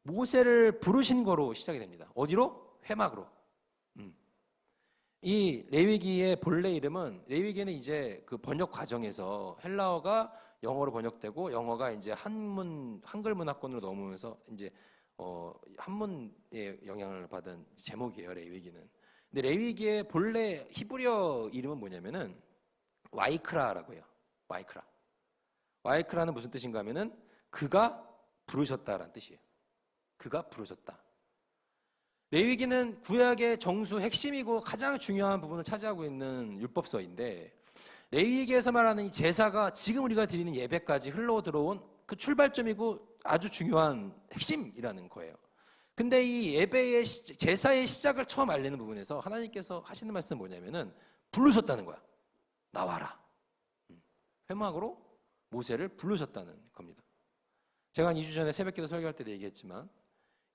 모세를 부르신 거로 시작이 됩니다. 어디로? 회막으로. 이 레위기의 본래 이름은 레위기는 이제 그 번역 과정에서 헬라어가 영어로 번역되고 영어가 이제 한글 문화권으로 넘으면서 이제 한문의 영향을 받은 제목이에요. 레위기는. 근데 레위기의 본래 히브리어 이름은 뭐냐면은 와이크라라고 해요. 와이크라. 와이크라는 무슨 뜻인가 하면은 그가 부르셨다라는 뜻이에요. 그가 부르셨다. 레위기는 구약의 정수 핵심이고 가장 중요한 부분을 차지하고 있는 율법서인데 레위기에서 말하는 이 제사가 지금 우리가 드리는 예배까지 흘러 들어온 그 출발점이고 아주 중요한 핵심이라는 거예요. 근데 이 예배의 제사의 시작을 처음 알리는 부분에서 하나님께서 하시는 말씀은 뭐냐면은 부르셨다는 거야. 나와라. 회막으로 모세를 부르셨다는 겁니다. 제가 한 2주 전에 새벽기도 설교할 때도 얘기했지만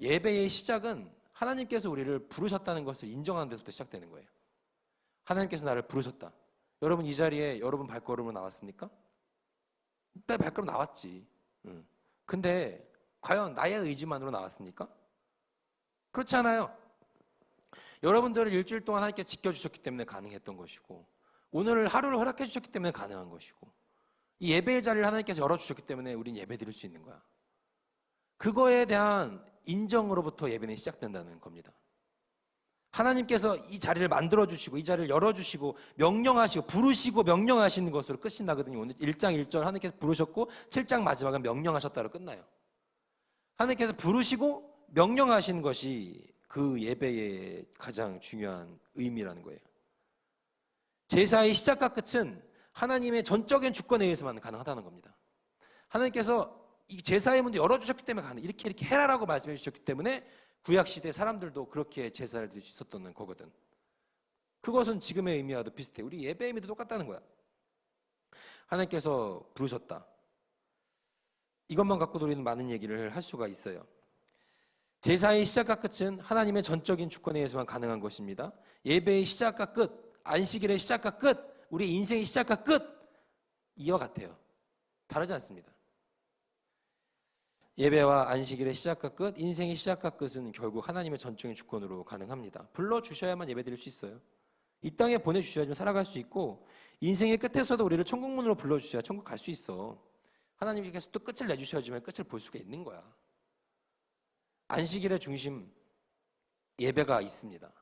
예배의 시작은 하나님께서 우리를 부르셨다는 것을 인정하는 데서부터 시작되는 거예요. 하나님께서 나를 부르셨다. 여러분 이 자리에 여러분 발걸음으로 나왔습니까? 내 발걸음 나왔지. 근데 과연 나의 의지만으로 나왔습니까? 그렇지 않아요. 여러분들을 일주일 동안 하나님께 지켜주셨기 때문에 가능했던 것이고, 오늘 하루를 허락해 주셨기 때문에 가능한 것이고, 이 예배의 자리를 하나님께서 열어주셨기 때문에 우린 예배 드릴 수 있는 거야. 그거에 대한 인정으로부터 예배는 시작된다는 겁니다. 하나님께서 이 자리를 만들어주시고 이 자리를 열어주시고 명령하시고 부르시고 명령하시는 것으로 끝이 나거든요. 오늘 1장 1절 하나님께서 부르셨고 7장 마지막은 명령하셨다로 끝나요. 하나님께서 부르시고 명령하시는 것이 그 예배의 가장 중요한 의미라는 거예요. 제사의 시작과 끝은 하나님의 전적인 주권에 의해서만 가능하다는 겁니다. 하나님께서 이 제사의 문을 열어주셨기 때문에 가능, 이렇게 해라라고 말씀해 주셨기 때문에 구약시대 사람들도 그렇게 제사를 드릴 수 있었던 거거든. 그것은 지금의 의미와도 비슷해. 우리 예배의 의미도 똑같다는 거야. 하나님께서 부르셨다. 이것만 갖고도 우리는 많은 얘기를 할 수가 있어요. 제사의 시작과 끝은 하나님의 전적인 주권에 의해서만 가능한 것입니다. 예배의 시작과 끝, 안식일의 시작과 끝, 우리 인생의 시작과 끝, 이와 같아요. 다르지 않습니다. 예배와 안식일의 시작과 끝, 인생의 시작과 끝은 결국 하나님의 전적인 주권으로 가능합니다. 불러주셔야만 예배드릴 수 있어요. 이 땅에 보내주셔야지만 살아갈 수 있고, 인생의 끝에서도 우리를 천국문으로 불러주셔야 천국 갈 수 있어. 하나님께서 또 끝을 내주셔야지만 끝을 볼 수가 있는 거야. 안식일의 중심, 예배가 있습니다.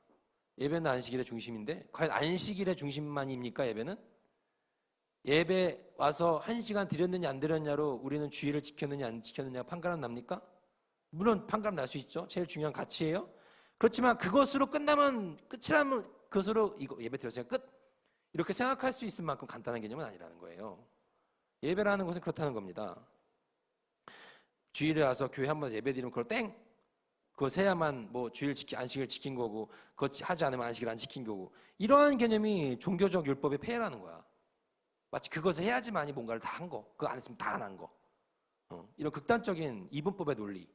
예배는 안식일의 중심인데 과연 안식일의 중심만입니까? 예배는? 예배 와서 1시간 드렸느냐 안 드렸냐로 우리는 주일을 지켰느냐 안 지켰느냐 판가름 납니까? 물론 판가름 날 수 있죠. 제일 중요한 가치예요. 그렇지만 그것으로 끝나면 끝이라면 그것으로 이거 예배 드렸으니까 끝, 이렇게 생각할 수 있을 만큼 간단한 개념은 아니라는 거예요. 예배라는 것은 그렇다는 겁니다. 주일에 와서 교회 한 번 예배 드리면 그걸 땡! 그거 해야만 뭐 주일 안식을 지킨 거고, 그거 하지 않으면 안식을 안 지킨 거고, 이러한 개념이 종교적 율법의 폐해라는 거야. 마치 그것을 해야지만이 뭔가를 다 한 거, 그거 안 했으면 다 안 한 거. 이런 극단적인 이분법의 논리.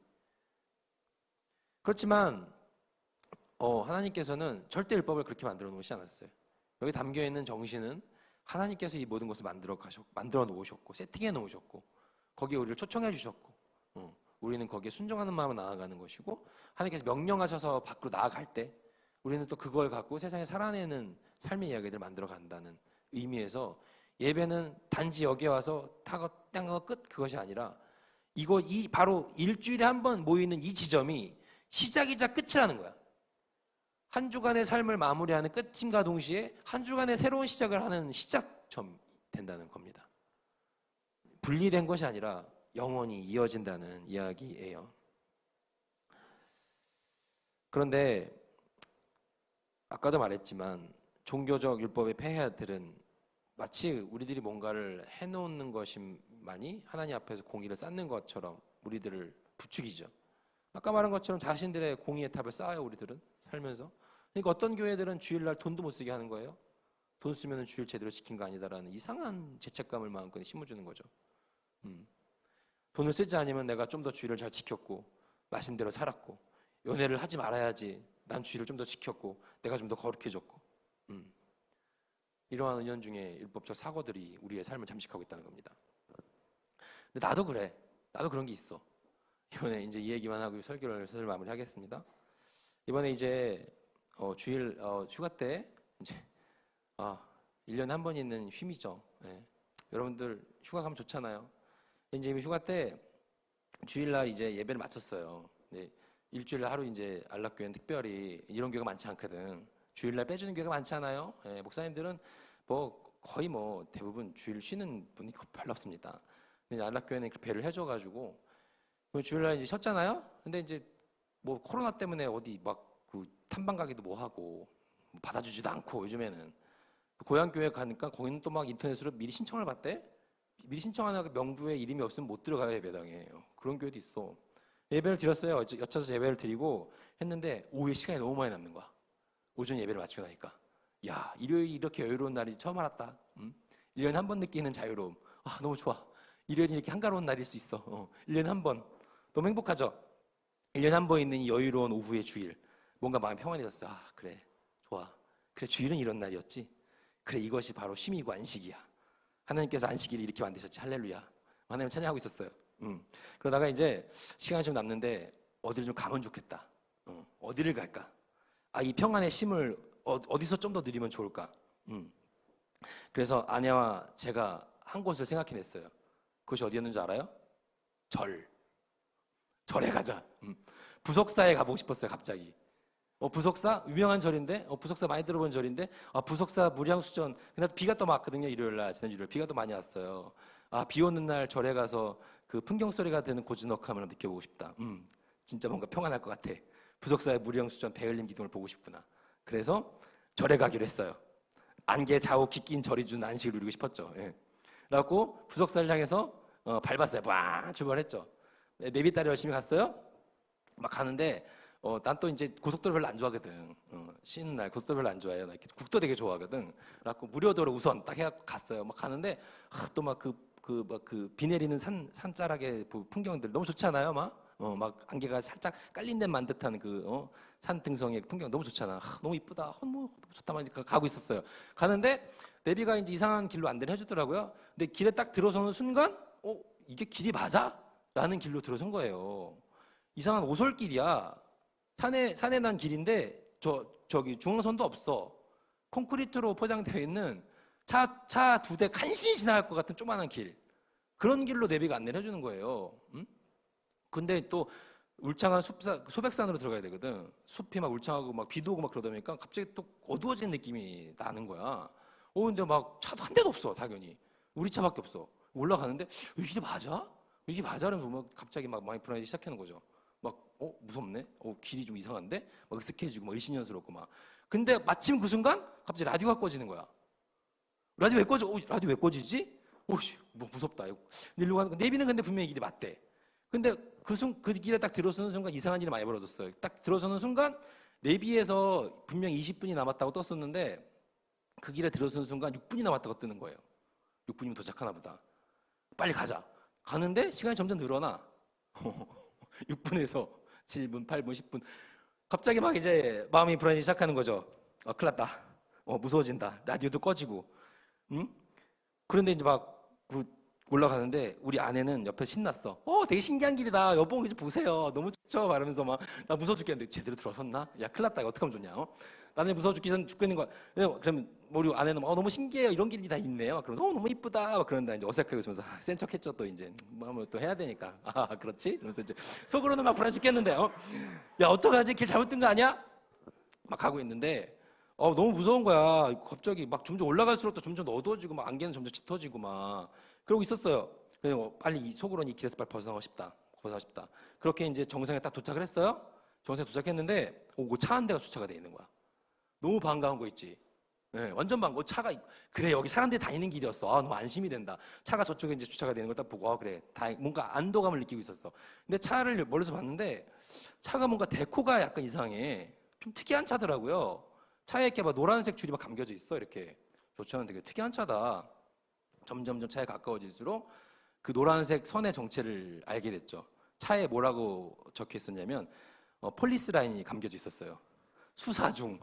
그렇지만 하나님께서는 절대 율법을 그렇게 만들어 놓으시지 않았어요. 여기 담겨 있는 정신은 하나님께서 이 모든 것을 만들어 놓으셨고 세팅해 놓으셨고 거기에 우리를 초청해 주셨고, 우리는 거기에 순종하는 마음으로 나아가는 것이고, 하나님께서 명령하셔서 밖으로 나아갈 때 우리는 또 그걸 갖고 세상에 살아내는 삶의 이야기들을 만들어 간다는 의미에서 예배는 단지 여기에 와서 땅거 끝, 그것이 아니라 이 바로 일주일에 한 번 모이는 이 지점이 시작이자 끝이라는 거야. 한 주간의 삶을 마무리하는 끝임과 동시에 한 주간의 새로운 시작을 하는 시작점 된다는 겁니다. 분리된 것이 아니라 영원히 이어진다는 이야기예요. 그런데 아까도 말했지만 종교적 율법의 폐해들은 마치 우리들이 뭔가를 해놓는 것만이 하나님 앞에서 공의를 쌓는 것처럼 우리들을 부추기죠. 아까 말한 것처럼 자신들의 공의의 탑을 쌓아요, 우리들은 살면서. 그러니까 어떤 교회들은 주일날 돈도 못 쓰게 하는 거예요. 돈 쓰면 주일 제대로 지킨 거 아니다라는 이상한 죄책감을 마음껏 심어주는 거죠. 돈을 쓰지 않으면 내가 좀 더 주일을 잘 지켰고 말씀 대로 살았고, 연애를 하지 말아야지 난 주일을 좀 더 지켰고 내가 좀 더 거룩해졌고, 이러한 은연중에 율법적 사고들이 우리의 삶을 잠식하고 있다는 겁니다. 근데 나도 그래. 나도 그런 게 있어. 이번에 이제 이 얘기만 하고 설교를 슬슬 마무리하겠습니다. 이번에 이제 주일 휴가 때 이제 1년에 한 번 있는 쉼이죠. 네. 여러분들 휴가 가면 좋잖아요. 이제 휴가 때 주일날 이제 예배를 마쳤어요. 네. 일주일 하루 이제 안락교회는 특별히 이런 교회가 많지 않거든. 주일날 빼주는 교회가 많지 않아요. 네. 목사님들은 거의 대부분 주일 쉬는 분이 별로 없습니다. 근데 안락교회는 그 배를 해줘가지고 주일날 이제 쉬었잖아요. 근데 이제 코로나 때문에 어디 그 탐방 가기도 하고 받아주지도 않고, 요즘에는 고향 교회 가니까 거기는 또 인터넷으로 미리 신청을 받대. 미리 신청하는 명부에 이름이 없으면 못 들어가요, 예배당에. 그런 교회도 있어. 예배를 드렸어요. 여차서 예배를 드리고 했는데 오후에 시간이 너무 많이 남는 거야. 오전 예배를 마치고 나니까. 야, 일요일이 이렇게 여유로운 날이 처음 알았다. 1년에 한 번 느끼는 자유로움. 너무 좋아. 일요일이 이렇게 한가로운 날일 수 있어. 1년에 한 번. 너무 행복하죠? 1년에 한 번 있는 이 여유로운 오후의 주일. 뭔가 마음이 평안해졌어. 그래. 좋아. 그래, 주일은 이런 날이었지. 그래, 이것이 바로 쉼이고 안식이야. 하나님께서 안식일을 이렇게 만드셨지. 할렐루야. 하나님 찬양하고 있었어요. 그러다가 이제 시간이 좀 남는데 어디를 좀 가면 좋겠다. 어디를 갈까? 이 평안의 심을 어디서 좀 더 누리면 좋을까? 그래서 아내와 제가 한 곳을 생각해냈어요. 그것이 어디였는지 알아요? 절에 가자. 부석사에 가보고 싶었어요, 갑자기. 부석사? 유명한 절인데? 부석사 많이 들어본 절인데? 부석사 무량수전. 근데 비가 또 왔거든요, 일요일날. 지난 일요일. 비가 또 많이 왔어요. 비 오는 날 절에 가서 그 풍경 소리가 되는 고즈넉함을 느껴보고 싶다. 진짜 뭔가 평안할 것 같아. 부석사의 무량수전 배을림 기둥을 보고 싶구나. 그래서 절에 가기로 했어요. 안개 자욱 깃긴 절이 준 안식을 누리고 싶었죠. 예. 그래갖고 부석사를 향해서 밟았어요. 와 출발했죠. 내비 따라 열심히 갔어요. 막 가는데 난 또 이제 고속도로 별로 안 좋아하거든. 쉬는 날 고속도로 별로 안 좋아해요. 나 이렇게 국도 되게 좋아하거든. 그래갖고 무료도로 우선 딱 해갖고 갔어요. 막 가는데 또 막 비 내리는 산자락의 풍경들 너무 좋지 않아요? 막 안개가 살짝 깔린 데만 듯한 산 등성의 풍경 너무 좋잖아. 너무 이쁘다. 너무 좋다. 막 가고 있었어요. 가는데 내비가 이제 이상한 길로 안내를 해주더라고요. 근데 길에 딱 들어서는 순간, 이게 길이 맞아? 라는 길로 들어선 거예요. 이상한 오솔길이야. 산에 난 길인데 저기 중앙선도 없어. 콘크리트로 포장되어 있는 차 2대 간신히 지나갈 것 같은 조그만한 길. 그런 길로 내비가 안내를 해주는 거예요. 근데 또 울창한 소백산으로 들어가야 되거든. 숲이 막 울창하고 막 비도 오고 막 그러다 보니까 갑자기 또 어두워진 느낌이 나는 거야. 근데 막 차도 한 대도 없어, 당연히. 우리 차밖에 없어. 올라가는데 이게 맞아? 이게 맞아? 그러면서 갑자기 막 많이 불안해지기 시작하는 거죠. 막 무섭네. 길이 좀 이상한데? 막 으쓱해지고 막 일신연스럽고 막. 근데 마침 그 순간 갑자기 라디오가 꺼지는 거야. 라디오 왜 꺼져? 라디오 왜 꺼지지? 오씨, 뭐 무섭다. 이러고 하는 거. 내비는 근데 분명히 길이 맞대. 근데 그 길에 딱 들어서는 순간 이상한 일이 많이 벌어졌어요. 딱 들어서는 순간 내비에서 분명히 20분이 남았다고 떴었는데 그 길에 들어서는 순간 6분이 남았다고 뜨는 거예요. 6분이면 도착하나 보다. 빨리 가자. 가는데 시간이 점점 늘어나. 6분에서 7분, 8분, 10분. 갑자기 막 이제 마음이 불안해지기 시작하는 거죠. 큰일 났다. 무서워진다. 라디오도 꺼지고. 그런데 이제 막 올라가는데 우리 아내는 옆에 신났어. 되게 신기한 길이다. 여보 이제 보세요. 너무 좋죠. 말하면서 막 나 무서워 죽겠는데 제대로 들어섰나? 야 큰일 났다. 이거 어떡하면 좋냐? 나는 무서워 죽겠는 거야. 그러면 우리 아내는 너무 신기해요. 이런 길이 다 있네요. 그러면서 너무 이쁘다. 막 그런다. 이제 어색하게 웃으면서 센 척했죠. 또 이제 뭐 또 해야 되니까. 그렇지? 그러면서 이제 속으로는 막 불안해 죽겠는데요. 야 어떡하지? 길 잘못 든 거 아니야? 막 가고 있는데 너무 무서운 거야. 갑자기 막 점점 올라갈수록 또 점점 어두워지고 막 안개는 점점 짙어지고 막 그러고 있었어요. 그래서 빨리 속으로는 이 길에서 빨리 벗어나고 싶다. 그렇게 이제 정상에 딱 도착을 했어요. 정상에 도착했는데 차 한 대가 주차가 돼 있는 거야. 너무 반가운 거 있지. 네, 완전 반가워. 차가 그래 여기 사람들이 다니는 길이었어. 너무 안심이 된다. 차가 저쪽에 이제 주차가 되는 걸 딱 보고 그래 뭔가 안도감을 느끼고 있었어. 근데 차를 멀리서 봤는데 차가 뭔가 데코가 약간 이상해. 좀 특이한 차더라고요. 차에 이렇게 막 노란색 줄이 막 감겨져 있어. 이렇게 저차는 되게 특이한 차다. 점점점 차에 가까워질수록 그 노란색 선의 정체를 알게 됐죠. 차에 뭐라고 적혀 있었냐면 폴리스 라인이 감겨져 있었어요. 수사 중.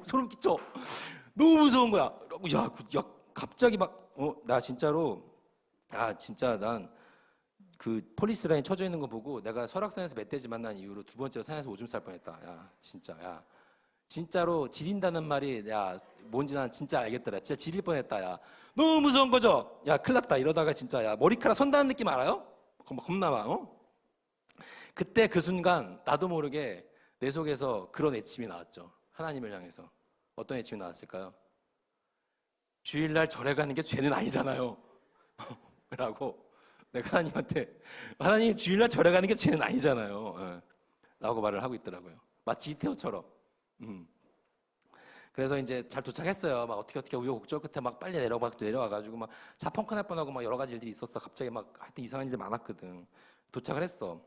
소름 끼쳐. 너무 무서운 거야. 야, 갑자기 막 나 진짜로 진짜 난 그 폴리스 라인 쳐져 있는 거 보고 내가 설악산에서 멧돼지 만난 이후로 두 번째로 산에서 오줌 쌀 뻔했다. 야, 진짜 진짜로 지린다는 말이 뭔지 난 진짜 알겠더라. 진짜 지릴 뻔했다. 야, 너무 무서운 거죠. 야, 큰일 났다. 이러다가 진짜 머리카락 선다는 느낌 알아요? 겁나 막. 그때 그 순간 나도 모르게 내 속에서 그런 애침이 나왔죠. 하나님을 향해서. 어떤 애침이 나왔을까요? 주일날 절에 가는 게 죄는 아니잖아요. 라고 내가 하나님한테 하나님 주일날 절에 가는 게 죄는 아니잖아요. 라고 말을 하고 있더라고요. 마치 이태호처럼. 그래서 이제 잘 도착했어요. 막 어떻게 우여곡절 끝에 막 빨리 내려와가지고 막 차 펑크 날 뻔하고 막 여러 가지 일들이 있었어. 갑자기 막 하여튼 이상한 일이 많았거든. 도착을 했어.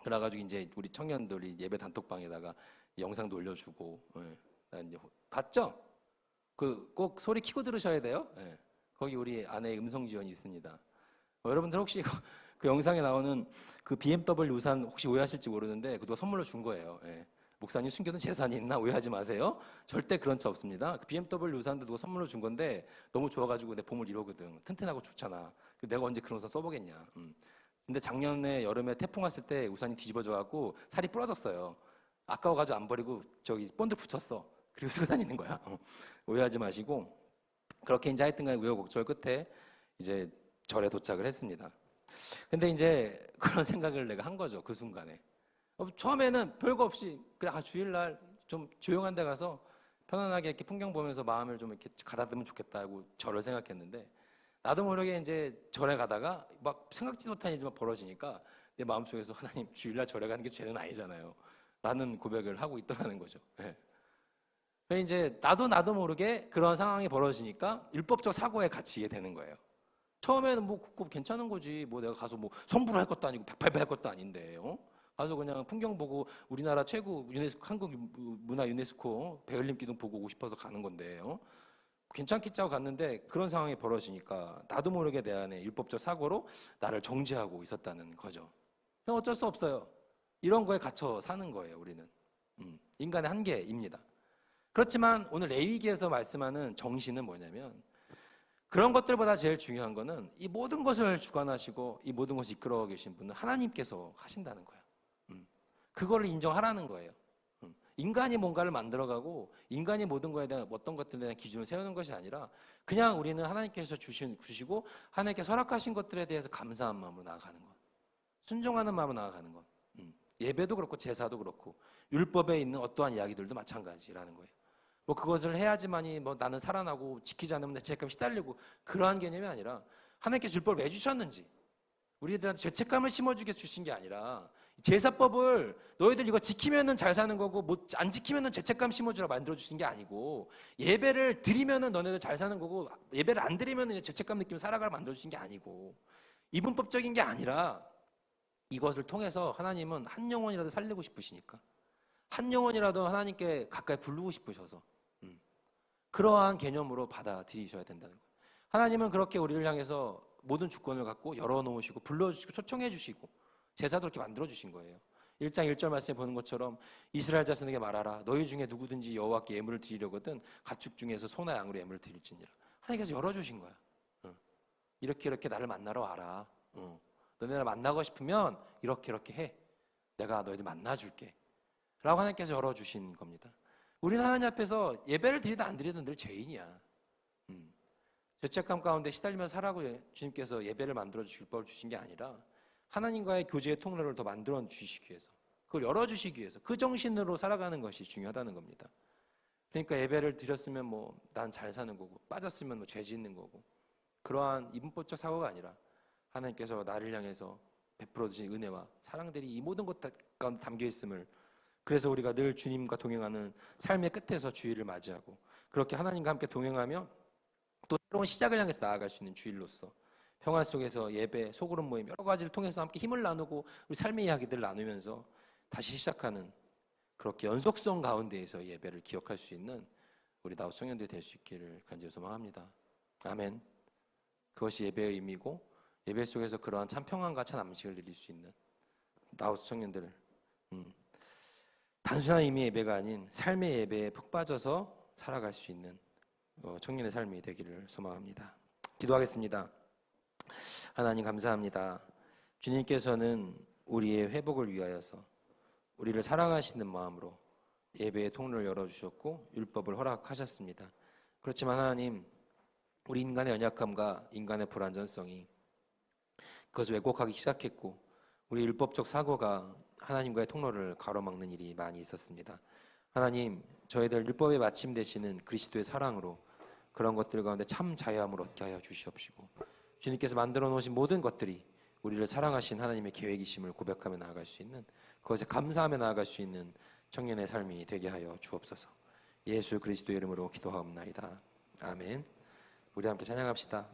그래가지고 이제 우리 청년들이 예배 단톡방에다가 영상도 올려주고, 나 이제 봤죠? 꼭 소리 키고 들으셔야 돼요. 거기 우리 안에 음성 지원이 있습니다. 여러분들 혹시 그 영상에 나오는 그 BMW 우산 혹시 오해하실지 모르는데 그거 선물로 준 거예요. 목사님 숨겨둔 재산이 있나 오해하지 마세요. 절대 그런 차 없습니다. 그 BMW 우산도 누가 선물로 준 건데 너무 좋아가지고 내 보물 이러거든. 튼튼하고 좋잖아. 내가 언제 그런 우산 써보겠냐. 근데 작년에 여름에 태풍 왔을 때 우산이 뒤집어져갖고 살이 부러졌어요. 아까워가지고 안 버리고 저기 본드 붙였어. 그리고 쓰고 다니는 거야. 오해하지 마시고. 그렇게 이제 하여튼간 우여곡절 끝에 이제 절에 도착을 했습니다. 근데 이제 그런 생각을 내가 한 거죠. 그 순간에. 처음에는 별거 없이 그냥 주일날 좀 조용한 데 가서 편안하게 이렇게 풍경 보면서 마음을 좀 이렇게 가다듬으면 좋겠다고 절을 생각했는데 나도 모르게 이제 절에 가다가 막 생각지도 못한 일이 막 벌어지니까 내 마음속에서 하나님 주일날 절에 가는 게 죄는 아니잖아요. 라는 고백을 하고 있더라는 거죠. 네. 이제 나도 모르게 그런 상황이 벌어지니까 율법적 사고에 갇히게 되는 거예요. 처음에는 뭐 그거 괜찮은 거지. 뭐 내가 가서 뭐 성불을 할 것도 아니고 108배 할 것도 아닌데. 가서 그냥 풍경 보고 우리나라 최고 유네스코 한국 문화 유네스코 배울림 기둥 보고 오고 싶어서 가는 건데. 괜찮겠지 하고 갔는데 그런 상황이 벌어지니까 나도 모르게 내 안에 율법적 사고로 나를 정죄하고 있었다는 거죠. 그냥 어쩔 수 없어요. 이런 거에 갇혀 사는 거예요, 우리는. 인간의 한계입니다. 그렇지만 오늘 레위기에서 말씀하는 정신은 뭐냐면 그런 것들보다 제일 중요한 거는 이 모든 것을 주관하시고 이 모든 것을 이끌어 계신 분은 하나님께서 하신다는 거예요. 그거를 인정하라는 거예요. 인간이 뭔가를 만들어가고 인간이 모든 거에 대한 어떤 것들에 대한 기준을 세우는 것이 아니라 그냥 우리는 하나님께서 주시고 하나님께서 허락하신 것들에 대해서 감사한 마음으로 나아가는 것. 순종하는 마음으로 나아가는 것. 예배도 그렇고 제사도 그렇고 율법에 있는 어떠한 이야기들도 마찬가지라는 거예요. 뭐 그것을 해야지만이 뭐 나는 살아나고 지키지 않으면 내 죄책감 시달리고 그러한 개념이 아니라 하나님께서 율법을 왜 주셨는지 우리들한테 죄책감을 심어주게 주신 게 아니라 제사법을 너희들 이거 지키면은 잘 사는 거고 뭐 안 지키면은 죄책감 심어주라 만들어 주신 게 아니고 예배를 드리면은 너네들 잘 사는 거고 예배를 안 드리면은 죄책감 느끼며 살아가라 만들어 주신 게 아니고 이분법적인 게 아니라 이것을 통해서 하나님은 한 영혼이라도 살리고 싶으시니까 한 영혼이라도 하나님께 가까이 부르고 싶으셔서 그러한 개념으로 받아들이셔야 된다는 거예요. 하나님은 그렇게 우리를 향해서 모든 주권을 갖고 열어놓으시고 불러주시고 초청해 주시고 제사도 이렇게 만들어주신 거예요. 1장 1절 말씀에 보는 것처럼 이스라엘 자손에게 말하라. 너희 중에 누구든지 여호와께 예물을 드리려거든 가축 중에서 소나 양으로 예물을 드릴지니라. 하나님께서 열어주신 거야. 이렇게 나를 만나러 와라. 너네 나를 만나고 싶으면 이렇게 해. 내가 너희들 만나줄게. 라고 하나님께서 열어주신 겁니다. 우리는 하나님 앞에서 예배를 드리든 안 드리든 늘 죄인이야. 죄책감 가운데 시달리면서 살라고 주님께서 예배를 만들어 주실 율법을 주신 게 아니라 하나님과의 교제의 통로를 더 만들어 주시기 위해서 그걸 열어주시기 위해서 그 정신으로 살아가는 것이 중요하다는 겁니다. 그러니까 예배를 드렸으면 뭐 난 잘 사는 거고 빠졌으면 뭐 죄 짓는 거고 그러한 이분법적 사고가 아니라 하나님께서 나를 향해서 베풀어 주신 은혜와 사랑들이 이 모든 것 가운데 담겨 있음을 그래서 우리가 늘 주님과 동행하는 삶의 끝에서 주일을 맞이하고 그렇게 하나님과 함께 동행하며 또 새로운 시작을 향해서 나아갈 수 있는 주일로서 평화 속에서 예배, 소그룹 모임 여러 가지를 통해서 함께 힘을 나누고 우리 삶의 이야기들을 나누면서 다시 시작하는 그렇게 연속성 가운데에서 예배를 기억할 수 있는 우리 나우 청년들이 될 수 있기를 간절히 소망합니다. 아멘. 그것이 예배의 의미고 예배 속에서 그러한 참 평안과 참 안식을 누릴 수 있는 나우 청년들 단순한 의미의 예배가 아닌 삶의 예배에 푹 빠져서 살아갈 수 있는 청년의 삶이 되기를 소망합니다. 기도하겠습니다. 하나님 감사합니다. 주님께서는 우리의 회복을 위하여서 우리를 사랑하시는 마음으로 예배의 통로를 열어주셨고 율법을 허락하셨습니다. 그렇지만 하나님 우리 인간의 연약함과 인간의 불완전성이 그것을 왜곡하기 시작했고 우리 율법적 사고가 하나님과의 통로를 가로막는 일이 많이 있었습니다. 하나님 저희들 율법의 마침 되시는 그리스도의 사랑으로 그런 것들 가운데 참 자유함을 얻게 하여 주시옵시고 주님께서 만들어 놓으신 모든 것들이 우리를 사랑하신 하나님의 계획이심을 고백하며 나아갈 수 있는 그것에 감사하며 나아갈 수 있는 청년의 삶이 되게 하여 주옵소서. 예수 그리스도의 이름으로 기도하옵나이다. 아멘. 우리 함께 찬양합시다.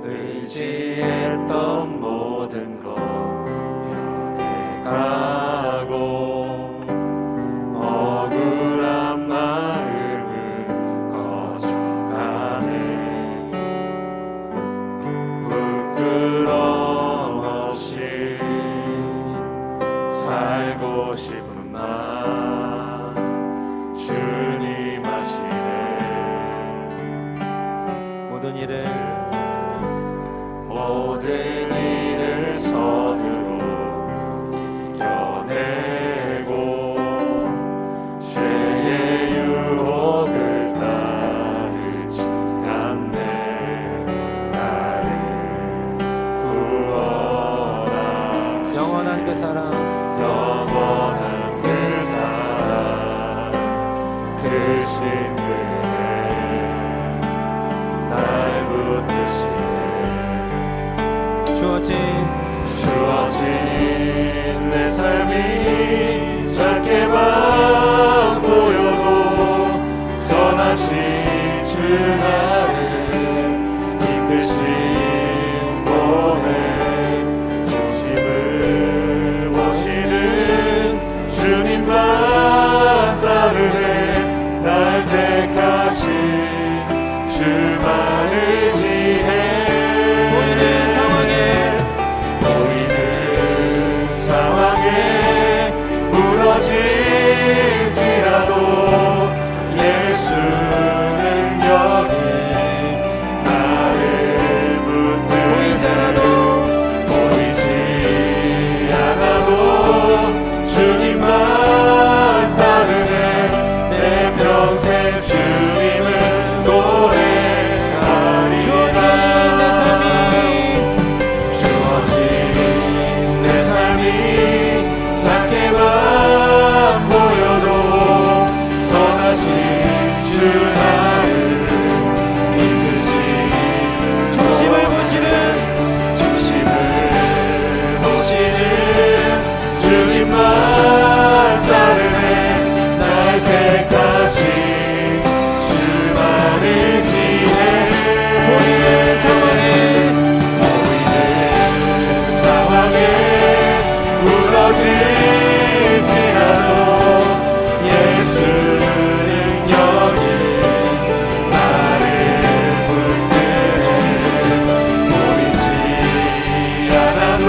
의지했던 모든 것 변해가고 억울한 마음은 일을 선으로 이겨내고 죄의 유혹을 따르지 않네. 나를 구원하신 영원한 그 사랑 영원한 그 사랑 크신 그네 날 붙드시네. 주어진 내 삶이 작게만 보여도 선하신 주 나를 이끄신 몸에 중심을 보시는 주님만 따르네. 날 택하신 주만을 지혜. 보이는 상황에 무너질지라도 예수는 여기 나를 붙들네. 보이지 않아도 주님만 따르네. 내 평생 주님을 노래하리라. 주어진 내 삶이 작게만 보여도 선하신 주 나를 이끄신 중심을 보시는 주님만 따르네. 날 택하신 주만을 지혜. 보이는 상황에 무너질지라도 예수는 여기 나를 붙드네. 보이지 않아도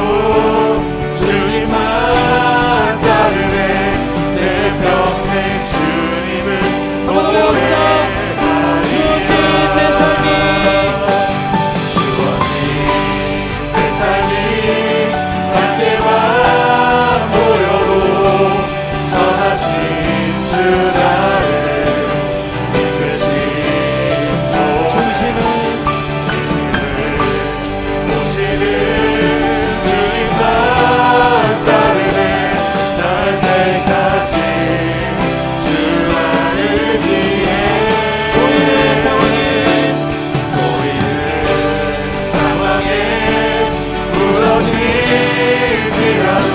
주님만 따르네. 내 평생 주님을 노래하리라. 주어진 내 삶이 작게만 보여도 선하신 주 나를 이끄신 중심을 보시는 주님만 따르네. 날 택하신 주만을 지혜. 보이는 상황에 무너질지라도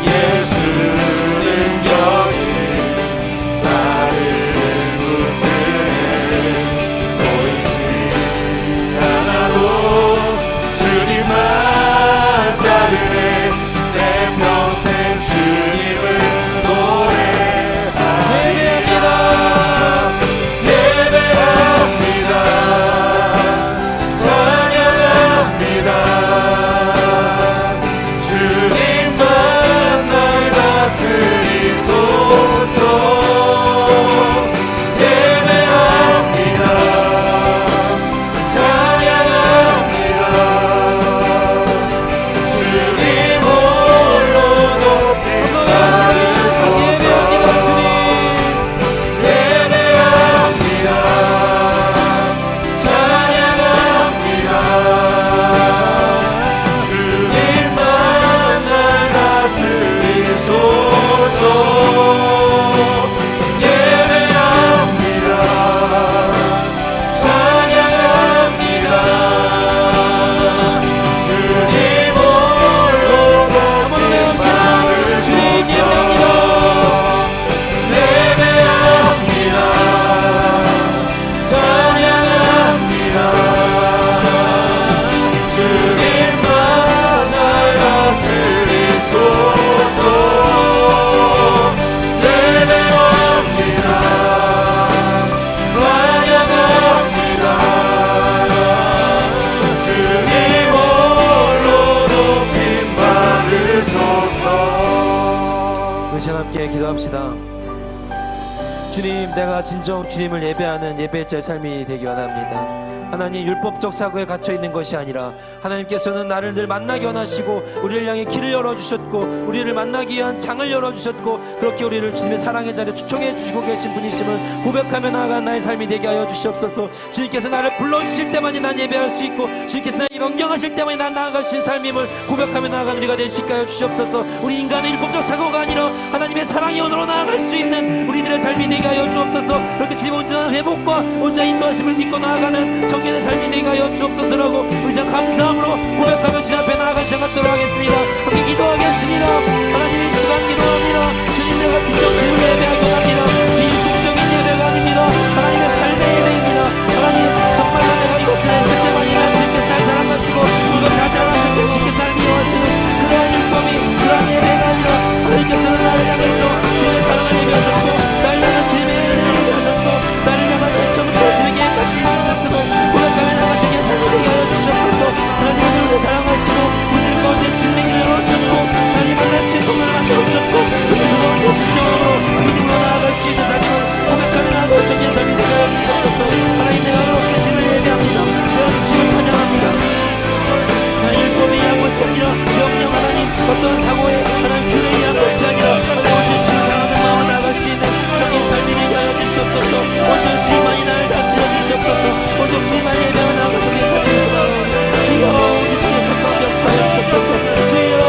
예수는 여기 나를 붙드네. 보이지 않아도 주님만 따르네. 내 평생 주님을 노래하리라. 예배합니다. 찬양합니다. 주님만 날 다스리소서. 예배합니다. 찬양합니다. 주님 홀로 높이 받으소서. 예배합니다. 찬양합니다. 주님만 날 다스리소서. 예배합니다. 찬양합니다. 주님 홀로 높이 받으소서. 예배합니다. 찬양합니다. 주님만 날 다스리소서. 예배합니다. 찬양합니다. 주님 홀로 높임 받으소서. 우리 시간 함께 기도합시다. 주님, 내가 진정 주님을 예배하는 예배자의 삶이 되기 원합니다. 하나님 율법적 사고에 갇혀 있는 것이 아니라 하나님께서는 나를 늘 만나게 원하시고 우리를 향해 길을 열어주셨고 우리를 만나기 위한 장을 열어주셨고 그렇게 우리를 주님의 사랑의 자리에 초청해 주시고 계신 분이심을 고백하며 나아간 나의 삶이 되게 하여 주시옵소서. 주님께서 나를 불러주실 때만이 난 예배할 수 있고 주님께서 나를 명령하실 때만이 난 나아갈 수 있는 삶임을 고백하며 나아간 우리가 될 수 있게 하여 주시옵소서. 우리 인간의 율법적 사고가 아니라 하나님의 사랑의 언어로 나아갈 수 있는 우리들의 삶이 되게 하여 주옵소서. 그렇게 주님의 온전한 회복과 온전한 인도하심을 믿고 나아가는 청년의 삶이 되게 하여 주옵소서라고 의장 감사함으로 고백하며 주님 앞에 나아갈 시간 갖도록 하겠습니다. 함께 기도하겠습니다. 하나님 이 시간 기도합니다. 주님 내가 진정 주를 예배하기 원합니다. 주님 율법적인 예배가 아닙니다. 하나님의 삶의 예배입니다. 하나님 정말로 내가 이것을 했을 때만이 난 주님께서 날 사랑하시고 이것을 하지 않았을 때 주님께서 날 미워하시는 그러한 율법이 그러한 예배가 아니라 하나님께서는 나를 향해서 주님의 사랑을 예배하셨고 나를 향한 주님의 은혜를 예배하셨고 나를 향한 대처부터 주님의 계획까지 있으셨으며 고백하며 나가 주님의 삶을 되게 하여 주시옵소서. 하나님은 우리를 사랑하시고 우리들 가운데 주님의 길을 열어주셨고 하나님 만날 수 있는 통로를 만들어주셨고 우리 그 가운데 순종으로 믿음으로 나아갈 수 있는 삶을 고백하며 나아가 주님의 삶이 되게 하여 주시옵소서. 하나님 내가 그렇게 주님을 예배합니다. 내가 주님을 찬양합니다. 하나님 율법에 의한 것이 아니라 명령 하나님 어떤 사고에 하나님 균에 의한 것이 아니라 하나님 오직 주님 사랑하는 마음을 나아갈 수 있는 정의 삶이 되게 하여 주시옵소서. 오직 주님만이 나를 다스려 주시옵소서. 오직 주님만을 예배하며 나아가 정의 삶이 되게 하여 주여 우리 정의 삶과 역사하여 주시옵소서. 주여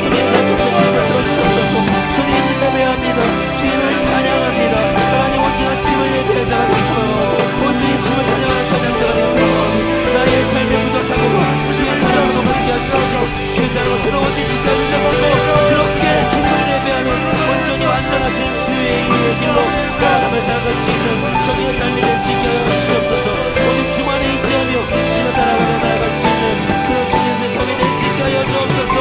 정의 삶과 주님을 들어주시옵소서. 주님을 예배합니다. 주님을 찬양합니다. 하나님 온전한 주님을 예배하는 자가 되기 소망하고 온전히 주님을 찬양하는 찬양자가 되기 소망하고 나의 삶의 부족사고로 주의 사랑으로 버티게 하시옵시고 주의 사랑으로 새로워질 수 있게 하시옵시고 그렇게 주님을 예배하는 온전히 완전하신 주의 일의 길로 나아가며 살아갈 수 있는 정의의 삶이 될 수 있게 하여 주시옵소서. 오직 주만을 의지하며 주님을 따라가며 나아갈 수 있는 그런 정의의 삶이 될 수 있게 하여 주옵소서.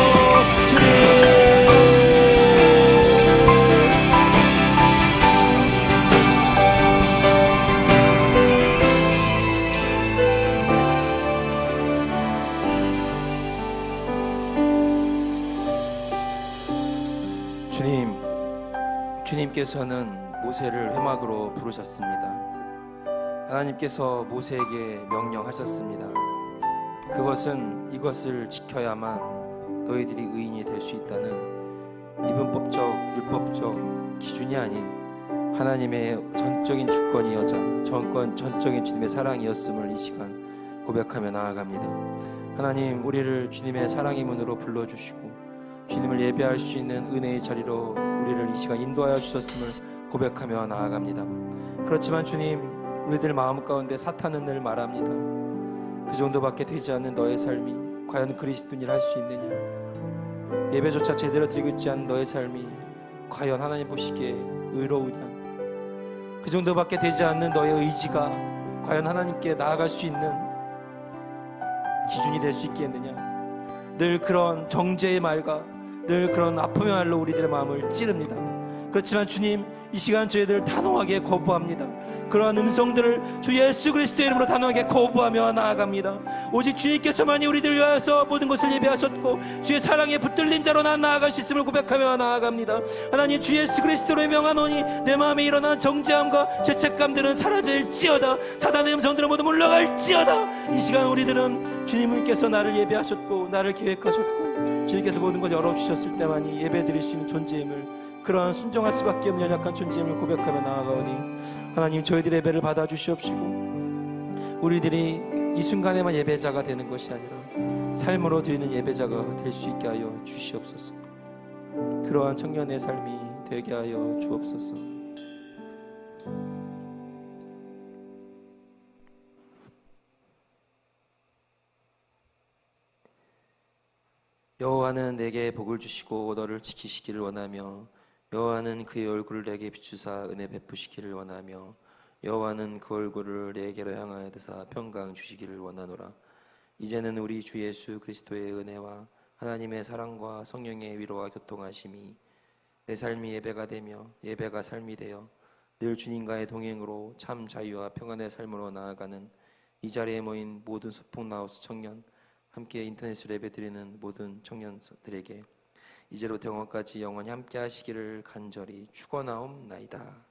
주님 주님께서는 모세를 회막으로 부르셨습니다. 하나님께서 모세에게 명령하셨습니다. 그것은 이것을 지켜야만 너희들이 의인이 될 수 있다는 이분법적 율법적 기준이 아닌 하나님의 전적인 주권이어자 전적인 주님의 사랑이었음을 이 시간 고백하며 나아갑니다. 하나님 우리를 주님의 사랑의 문으로 불러주시고 주님을 예배할 수 있는 은혜의 자리로 우리를 이 시간 인도하여 주셨음을 고백하며 나아갑니다. 그렇지만 주님 우리들 마음 가운데 사탄은 늘 말합니다. 그 정도밖에 되지 않는 너의 삶이 과연 그리스도인이라 할 수 있느냐, 예배조차 제대로 드리고 있지 않은 너의 삶이 과연 하나님 보시기에 의로우냐, 그 정도밖에 되지 않는 너의 의지가 과연 하나님께 나아갈 수 있는 기준이 될 수 있겠느냐. 늘 그런 정죄의 말과 늘 그런 아픔의 말로 우리들의 마음을 찌릅니다. 그렇지만 주님 이 시간 저희들 단호하게 거부합니다. 그러한 음성들을 주 예수 그리스도의 이름으로 단호하게 거부하며 나아갑니다. 오직 주님께서만이 우리들 위하여서 모든 것을 예배하셨고 주의 사랑에 붙들린 자로 난 나아갈 수 있음을 고백하며 나아갑니다. 하나님 주 예수 그리스도로 명하노니 내 마음에 일어난 정죄함과 죄책감들은 사라질지어다. 사단의 음성들은 모두 물러갈지어다. 이 시간 우리들은 주님께서 나를 예배하셨고 나를 계획하셨고 주님께서 모든 것을 열어주셨을 때만이 예배드릴 수 있는 존재임을, 그러한 순종할 수밖에 없는 연약한 존재임을 고백하며 나아가오니 하나님 저희들의 예배를 받아주시옵시고 우리들이 이 순간에만 예배자가 되는 것이 아니라 삶으로 드리는 예배자가 될 수 있게 하여 주시옵소서. 그러한 청년의 삶이 되게 하여 주옵소서. 여호와는 내게 복을 주시고 너를 지키시기를 원하며 여호와는 그의 얼굴을 내게 비추사 은혜 베푸시기를 원하며 여호와는 그 얼굴을 내게로 향하여 드사 평강 주시기를 원하노라. 이제는 우리 주 예수 그리스도의 은혜와 하나님의 사랑과 성령의 위로와 교통하심이 내 삶이 예배가 되며 예배가 삶이 되어 늘 주님과의 동행으로 참 자유와 평안의 삶으로 나아가는 이 자리에 모인 모든 소풍나우스 청년, 함께 인터넷으로 예배드리는 모든 청년들에게 이제로부터 영원까지 영원히 함께 하시기를 간절히 축원하옵나이다.